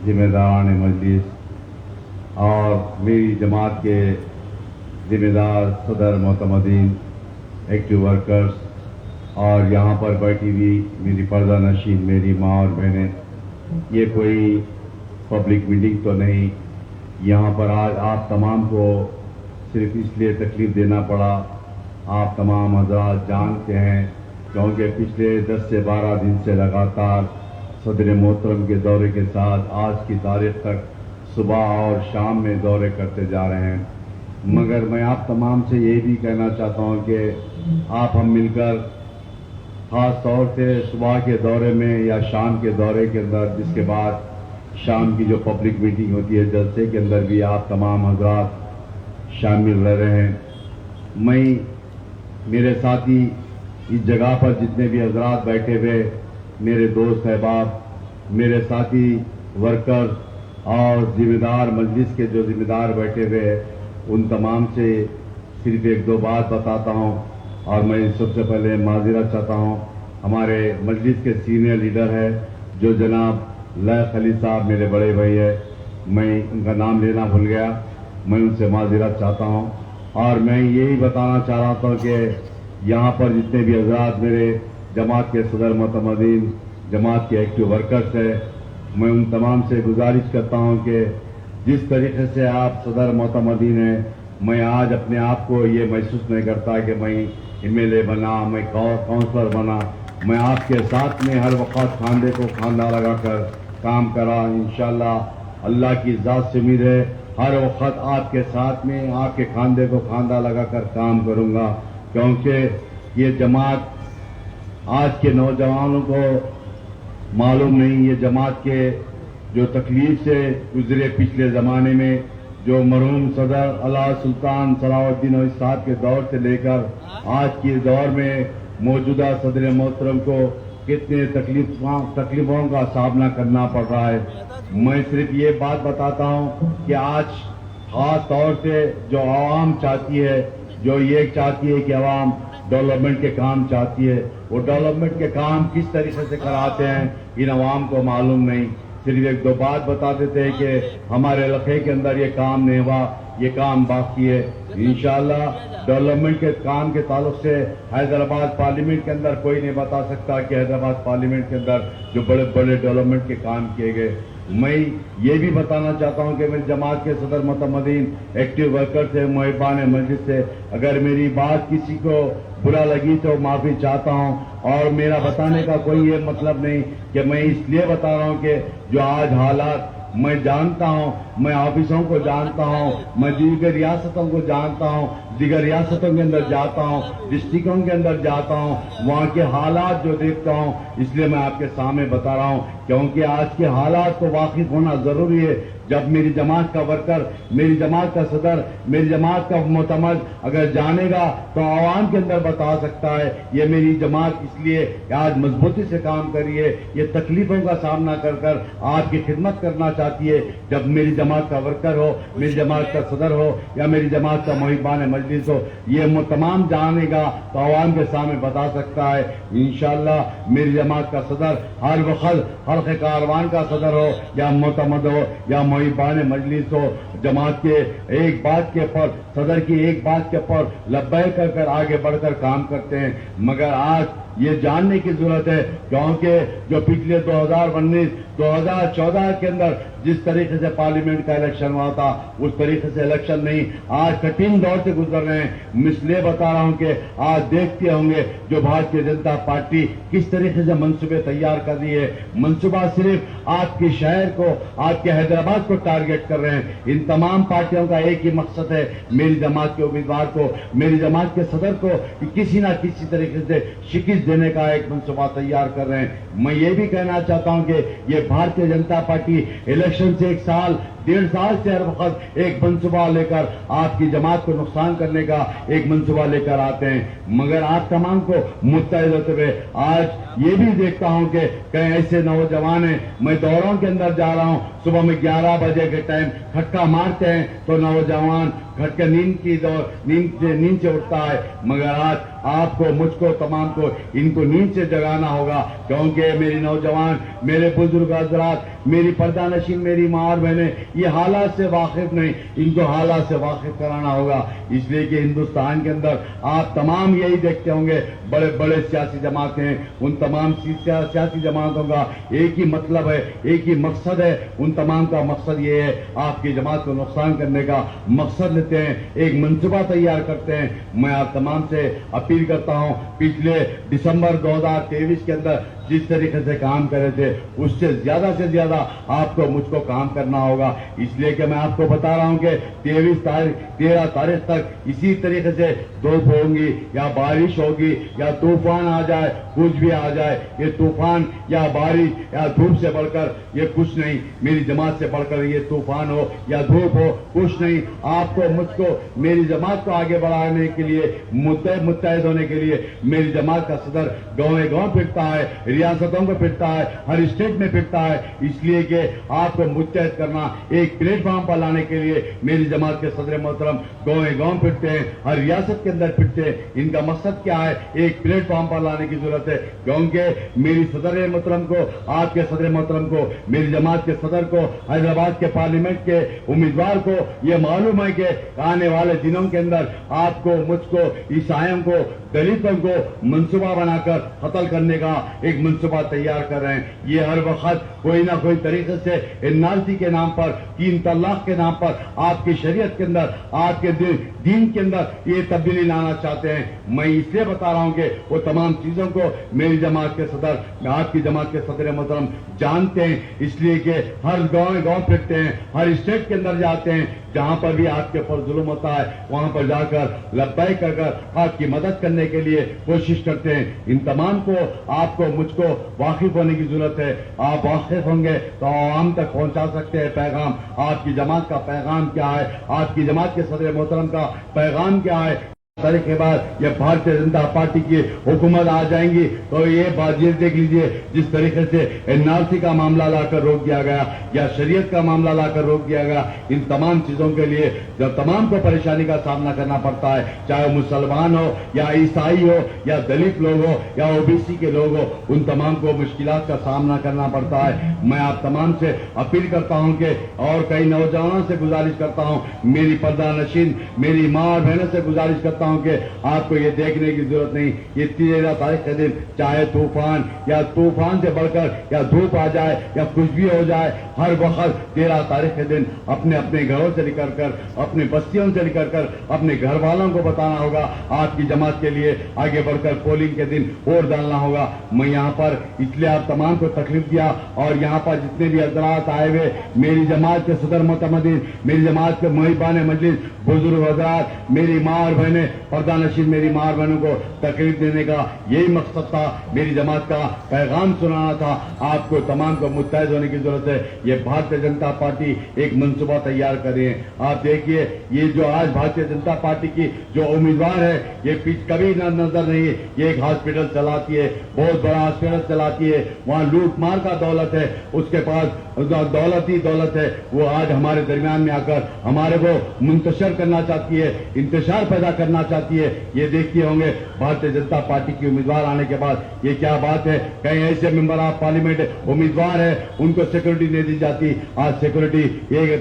जिम्मेदारान मजलिस और मेरी जमात के जिम्मेदार सदर मोतमदीन, एक्टिव वर्कर्स, और यहाँ पर बैठी हुई मेरी पर्दा नशीन मेरी माँ और बहनें। ये कोई पब्लिक मीटिंग तो नहीं, यहाँ पर आज आप तमाम को सिर्फ इसलिए तकलीफ देना पड़ा, आप तमाम हजरात जानते हैं, क्योंकि पिछले 10 से 12 दिन से लगातार सदर मोहतरम के दौरे के साथ आज की तारीख तक सुबह और शाम में दौरे करते जा रहे हैं। मगर मैं आप तमाम से ये भी कहना चाहता हूँ कि आप हम मिलकर ख़ास तौर से सुबह के दौरे में या शाम के दौरे के अंदर, जिसके बाद शाम की जो पब्लिक मीटिंग होती है जलसे के अंदर भी आप तमाम हजरात शामिल रह रहे हैं। मैं मेरे साथी इस जगह पर जितने भी हजरात बैठे हुए, मेरे दोस्त अहबाब, मेरे साथी वर्कर्स और जिम्मेदार मजलिस के जो जिम्मेदार बैठे हुए हैं, उन तमाम से सिर्फ एक दो बात बताता हूँ। और मैं सबसे पहले माज़िरत चाहता हूँ, हमारे मजलिस के सीनियर लीडर है जो जनाब लैफ अली साहब मेरे बड़े भाई है, मैं उनका नाम लेना भूल गया, मैं उनसे माज़िरत चाहता हूँ। और मैं यही बताना चाह रहा था कि यहाँ पर जितने भी हजरात मेरे जमात के सदर मोतमदीन, जमात के एक्टिव वर्कर्स है, मैं उन तमाम से गुजारिश करता हूँ कि जिस तरीके से आप सदर मोतमदीन हैं, मैं आज अपने आप को ये महसूस नहीं करता कि मैं एमएलए बना, मैं काउंसलर बना। मैं आपके साथ में हर वक्त खांधे को खांधा लगाकर काम करा। इंशाल्लाह अल्लाह की ज़ात से उम्मीद है हर वक्त आपके साथ में आपके खांधे को खांधा लगाकर काम करूंगा, क्योंकि ये जमात आज के नौजवानों को मालूम नहीं, ये जमात के जो तकलीफ से गुजरे पिछले ज़माने में, जो मरहूम सदर अला सुल्तान सलाउद्दीन ओवैसी साहब के दौर से लेकर आज के दौर में मौजूदा सदर मोहतरम को कितने तकलीफों का सामना करना पड़ रहा है। मैं सिर्फ ये बात बताता हूँ कि आज खास तौर से जो आवाम चाहती है, जो ये चाहती है कि आवाम डेवलपमेंट के काम चाहती है, वो डेवलपमेंट के काम किस तरीके से कराते हैं इन आवाम को मालूम नहीं। सिर्फ एक दो बात बता देते हैं कि हमारे इलाके के अंदर ये काम नहीं हुआ, ये काम बाकी है। इंशाल्लाह डेवलपमेंट के काम के ताल्लुक से हैदराबाद पार्लियामेंट के अंदर कोई नहीं बता सकता कि हैदराबाद पार्लियामेंट के अंदर जो बड़े बड़े डेवलपमेंट के काम किए गए। मैं ये भी बताना चाहता हूँ कि मेरी जमात के सदर मतमदीन एक्टिव वर्कर से, मुहिबान मस्जिद से, अगर मेरी बात किसी को बुरा लगी तो माफ़ी चाहता हूँ। और मेरा बताने का कोई ये मतलब नहीं कि मैं इसलिए बता रहा हूँ कि जो आज हालात मैं जानता हूँ, मैं ऑफिसों को जानता हूँ, मैं दीगर रियासतों को जानता हूँ, दीगर रियासतों के अंदर जाता हूँ, डिस्ट्रिक्टों के अंदर जाता हूँ, वहाँ के हालात जो देखता हूँ, इसलिए मैं आपके सामने बता रहा हूँ, क्योंकि आज के हालात को वाकिफ होना जरूरी है। जब मेरी जमात का वर्कर, मेरी जमात का सदर, मेरी जमात का मोतमद अगर जानेगा तो आवाम के अंदर बता सकता है ये मेरी जमात इसलिए आज मजबूती से काम कर रही है, ये तकलीफों का सामना कर कर आपकी खिदमत करना चाहती है। जब मेरी जमात का वर्कर हो, मेरी जमात का सदर हो या मेरी जमात का मुहिबान मजलिस हो, ये तमाम जानेगा तो आवाम के सामने बता सकता है। इंशाअल्लाह मेरी जमात का सदर हर वक्त हल्के कारवान का सदर हो या मोतमद हो या मुहिबान मजलिस हो, जमात के एक बात के ऊपर, सदर की एक बात के ऊपर लब्बैक कर आगे बढ़कर काम करते हैं। मगर आज ये जानने की जरूरत है, क्योंकि जो पिछले 2019-2014 के अंदर जिस तरीके से पार्लियामेंट का इलेक्शन हुआ था, उस तरीके से इलेक्शन नहीं, आज कठिन दौर से गुजर रहे हैं। मैं इसलिए बता रहा हूं कि आज देखते होंगे जो भारतीय जनता पार्टी किस तरीके से मंसूबे तैयार कर रही है। मंसूबा सिर्फ आपके शहर को, आपके हैदराबाद को टारगेट कर रहे हैं। इन तमाम पार्टियों का एक ही मकसद है, मेरी जमात के उम्मीदवार को, मेरी जमात के सदर को किसी न किसी तरीके से शिकस्त देने का एक मंसूबा तैयार कर रहे हैं। मैं ये भी कहना चाहता हूं कि ये भारतीय जनता पार्टी इलेक्शन से 1 साल 1.5 साल से हर वक्त एक मंसूबा लेकर आपकी जमात को नुकसान करने का एक मंसूबा लेकर आते हैं। मगर आप तमाम को मुत्तहिद होते हुए आज ये भी देखता हूं कि कई ऐसे नौजवान हैं, मैं दौरों के अंदर जा रहा हूं, सुबह में 11 बजे के टाइम खटका मारते हैं तो नौजवान खटके नींद से उठता है। मगर आज आपको, मुझको, तमाम को इनको नींद से जगाना होगा, क्योंकि मेरी नौजवान, मेरे बुजुर्ग हजरात, मेरी पर्दा नशीन, मेरी माँ और बहनें ये हालात से वाकिफ नहीं, इनको हालात से वाकिफ कराना होगा। इसलिए कि हिंदुस्तान के अंदर आप तमाम यही देखते होंगे, बड़े बड़े सियासी जमातें हैं, उन तमाम सियासी जमातों का एक ही मतलब है, एक ही मकसद है। उन तमाम का मकसद ये है, आपकी जमात को नुकसान करने का मकसद लेते हैं, एक मंसूबा तैयार करते हैं। मैं आप तमाम से अपील करता हूं, पिछले दिसंबर 2023 के अंदर जिस तरीके से काम कर रहे थे, उससे ज्यादा आपको, मुझको काम करना होगा। इसलिए कि मैं आपको बता रहा हूं कि 13 तारीख तक इसी तरीके से धूप होंगी या बारिश होगी या तूफान आ जाए, कुछ भी आ जाए, ये तूफान या बारिश या धूप से बढ़कर ये कुछ नहीं, मेरी जमात से बढ़कर ये तूफान हो या धूप हो कुछ नहीं। आपको, मुझको, मेरी जमात को आगे बढ़ाने के लिए, मुत्तहिद होने के लिए मेरी जमात का सदर गाँव फिरता है, रियासतों को फिरता है, हर स्टेट में फिरता है। इसलिए कि आपको मुत्तहिद करना, एक प्लेटफॉर्म पर लाने के लिए मेरी जमात के सदर मोहतरम गाँव फिरते हैं, हर रियासत के अंदर फिरते हैं। इनका मकसद क्या है? एक प्लेटफॉर्म पर लाने की जरूरत है, क्योंकि मेरी सदर मोहतरम को, आपके सदर मोहतरम को, मेरी जमात के सदर को, हैदराबाद के पार्लियामेंट के उम्मीदवार को यह मालूम है कि आने वाले दिनों के अंदर आपको, मुझको, ईसाइयों को, दलितों को मंसूबा बनाकर कत्ल करने का एक मंसूबा तैयार कर रहे हैं। ये हर वक्त कोई ना कोई तरीके से एनआरसी के नाम पर, 3 तलाक के नाम पर, आपकी शरीयत के अंदर, आपके दीन के अंदर ये तब्दीली लाना चाहते हैं। मैं इसलिए बता रहा हूं कि वो तमाम चीजों को मेरी जमात के सदर, आपकी जमात के सदर मोहतरम जानते हैं, इसलिए कि हर गांव फिरते हैं, हर स्टेट के अंदर जाते हैं, जहां पर भी आपके ऊपर जुल्म होता है वहां पर जाकर लब्बैक कर आपकी मदद करने के लिए कोशिश करते हैं। इन तमाम को आपको मुझको वाकिफ होने की जरूरत है। आप वाकिफ होंगे तो आवाम तक पहुंचा सकते हैं पैगाम। आपकी जमात का पैगाम क्या है, आपकी जमात के सदर मोहतरम का पैगाम क्या है। तारीख के बाद ये भारतीय जनता पार्टी की हुकूमत आ जाएंगी तो ये बात ये देख लीजिए, जिस तरीके से एनआरसी का मामला लाकर रोक दिया गया या शरीयत का मामला लाकर रोक दिया गया, इन तमाम चीजों के लिए जब तमाम को परेशानी का सामना करना पड़ता है, चाहे वो मुसलमान हो या ईसाई हो या दलित लोग हो या ओबीसी के लोग हो, उन तमाम को मुश्किलात का सामना करना पड़ता है। मैं आप तमाम से अपील करता हूं कि और कई नौजवानों से गुजारिश करता हूं, मेरी पर्दा नशीन मेरी माँ और बहनों से गुजारिश करता हूं कि आपको ये देखने की जरूरत नहीं, ये 13 तारीख के दिन चाहे तूफान या तूफान से बढ़कर या धूप आ जाए या कुछ भी हो जाए, हर वक्त 13 तारीख के दिन अपने अपने घरों से निकल कर, अपनी बस्तियों से निकल कर अपने घर वालों को बताना होगा, आपकी जमात के लिए आगे बढ़कर पोलिंग के दिन वोट डालना होगा। मैं यहाँ पर इसलिए आप तमाम को तकलीफ दिया और यहाँ पर जितने भी हजरात आए हुए, मेरी जमात के सदर मोतमदीन, मेरी जमात के मुहिबान मजलिस, बुजुर्ग हजरात, मेरी माँ और बहनें, पर्दा नशीन मेरी माँ और बहनों को तकलीफ देने का यही मकसद था, मेरी जमात का पैगाम सुनाना था। आपको तमाम को मुत्तहद होने की जरूरत है। ये भारतीय जनता पार्टी एक मंसूबा तैयार कर रही है। आप देखिए, ये जो आज भारतीय जनता पार्टी की जो उम्मीदवार है, ये कभी नजर नहीं है, ये एक हॉस्पिटल चलाती है, बहुत बड़ा हॉस्पिटल चलाती है, वहाँ लूट मार का दौलत है, उसके पास दौलत ही दौलत है। वो आज हमारे दरमियान में आकर हमारे को मुंतशर करना चाहती है, इंतशार पैदा करना चाहती है। ये देखते होंगे भारतीय जनता पार्टी की उम्मीदवार आने के बाद ये क्या बात है, कई ऐसे मेंबर ऑफ पार्लियामेंट उम्मीदवार है उनको सिक्योरिटी नहीं दी जाती। आज सिक्योरिटी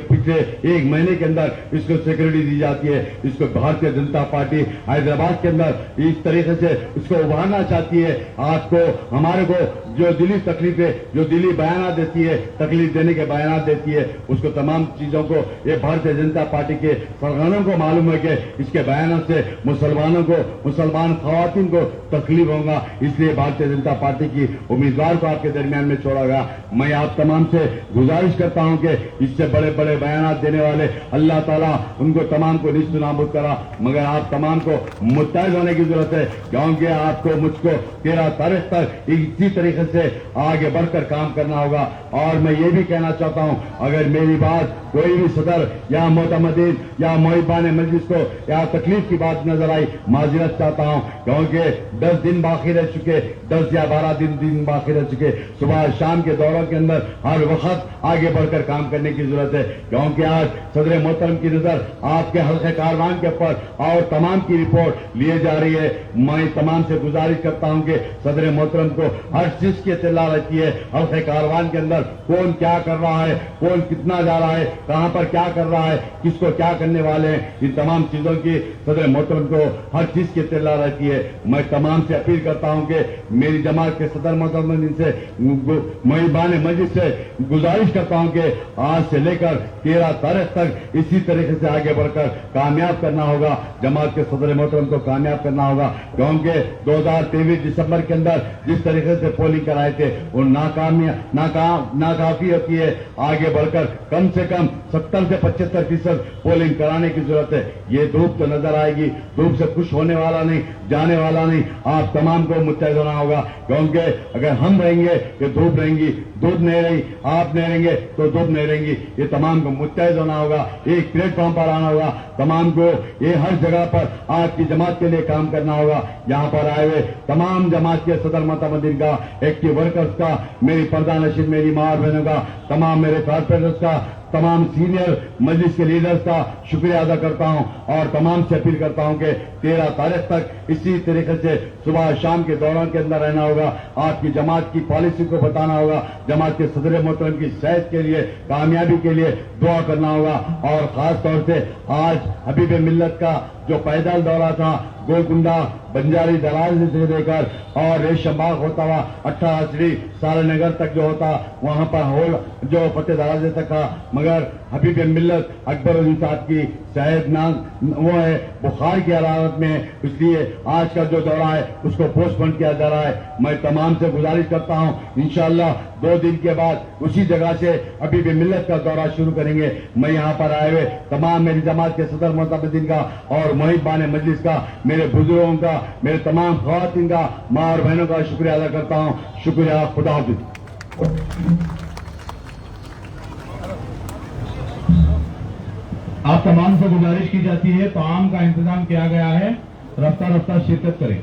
पिछले 1 महीने के अंदर इसको सिक्योरिटी दी जाती है। इसको भारतीय जनता पार्टी हैदराबाद के अंदर इस तरीके से इसको उभारना चाहती है। आपको हमारे को जो दिली तकलीफें, जो दिली बयान देती है, तकलीफ देने के बयान देती है, उसको तमाम चीजों को ये भारतीय जनता पार्टी के सरगर्मियों को मालूम है कि इसके बयानों से मुसलमानों को, मुसलमान खवातीन को तकलीफ होगा, इसलिए भारतीय जनता पार्टी की उम्मीदवार को आपके दरमियान में छोड़ा गया। मैं आप तमाम से गुजारिश करता हूं कि इससे बड़े बड़े बयान देने वाले अल्लाह ताला उनको तमाम को निस्त नाबूद करा, मगर आप तमाम को मुत्तहद होने की जरूरत है, क्योंकि आपको मुझको 13 तारीख तक इसी तरीके से आगे बढ़कर काम करना होगा। और मैं ये भी कहना चाहता हूं, अगर मेरी बात कोई भी सदर या मोतमदीन या मुहिबान मजलिस को या तकलीफ की बात नजर आई, माजरत चाहता हूं, क्योंकि 10 दिन बाकी रह चुके, 10 या 12 दिन बाकी रह चुके। सुबह शाम के दौरों के अंदर हर वक्त आगे बढ़कर काम करने की जरूरत है, क्योंकि आज सदर मोहतरम की नजर आपके हल्के कारवान के ऊपर और तमाम की रिपोर्ट लिए जा रही है। मैं तमाम से गुजारिश करता हूं कि सदर मोहतरम को हर चीज की इत्तला रहती है, हल्के कारवान के अंदर कौन क्या कर रहा है, कौन कितना जा रहा है, कहां पर क्या कर रहा है, किसको क्या करने वाले हैं, इन तमाम चीजों की सदर मोहतरम को हर चीज की इत्तला रहती है। मैं तमाम से अपील करता हूं कि मेरी जमात के सदर मोहतरम से, मुहिबान मजलिस से गुजारिश करता हूं कि आज से लेकर 13 तारीख तक इसी तरीके से आगे बढ़कर कामयाब करना होगा, जमात के सदर मोहतरम को कामयाब करना होगा, क्योंकि 2023 दिसंबर के अंदर जिस तरीके से पोलिंग कराए थे वो नाकाफी होती है। आगे बढ़कर कम से कम 70 से 75% पोलिंग कराने की जरूरत है। ये धूप तो नजर आएगी, धूप से कुछ होने वाला नहीं, जाने वाला नहीं। आप तमाम को मुत्तहद होना होगा, क्योंकि अगर हम रहेंगे तो धूप रहेंगी, धूप नहीं रही, आप नहीं रहेंगे तो धूप नहीं रहेंगी। ये तमाम को मुत्तहद होना होगा, एक प्लेटफॉर्म पर आना होगा, तमाम को ये हर जगह पर आपकी जमात के लिए काम करना होगा। यहाँ पर आए हुए तमाम जमात के सदर मोतमदीन का, एक्टिव वर्कर्स का, मेरी पर्दा नशीन मेरी माँ और बहनों का, तमाम मेरे कॉर्पोरेटर्स का, तमाम सीनियर मजलिस के लीडर्स का शुक्रिया अदा करता हूं और तमाम से अपील करता हूं कि 13 तारीख तक इसी तरीके से सुबह शाम के दौरान के अंदर रहना होगा। आपकी जमात की पॉलिसी को बताना होगा, जमात के सदर मोहतरम की सेहत के लिए, कामयाबी के लिए दुआ करना होगा। और खास तौर से आज हबीब मिल्लत का जो पैदल दौरा था गोलकुंडा बंजारी दलाल से लेकर और रेशम बाग होता हुआ 88 सालनगर तक जो होता वहां पर होल जो फतेह दरवाजे तक था, मगर हबीब मिल्लत अकबरुद्दीन साहब की शायद नाम वो है बुखार की हालत में, इसलिए आज का जो दौरा है उसको पोस्टपोन किया जा रहा है। मैं तमाम से गुजारिश करता हूं इंशाअल्लाह 2 दिन के बाद उसी जगह से हबीब मिल्लत का दौरा शुरू करेंगे। मैं यहाँ पर आए हुए तमाम मेरी जमात के सदर मोहतबदीन का और मुहिबान मजलिस का, मेरे बुजुर्गों का, मेरे तमाम ख़वातीन का, माँ और बहनों का शुक्रिया अदा करता हूँ। शुक्रिया, खुदा हाफिज़। आप तमाम से गुजारिश की जाती है ताम का इंतजाम किया गया है, रफ्ता रफ्ता शिरकत करें।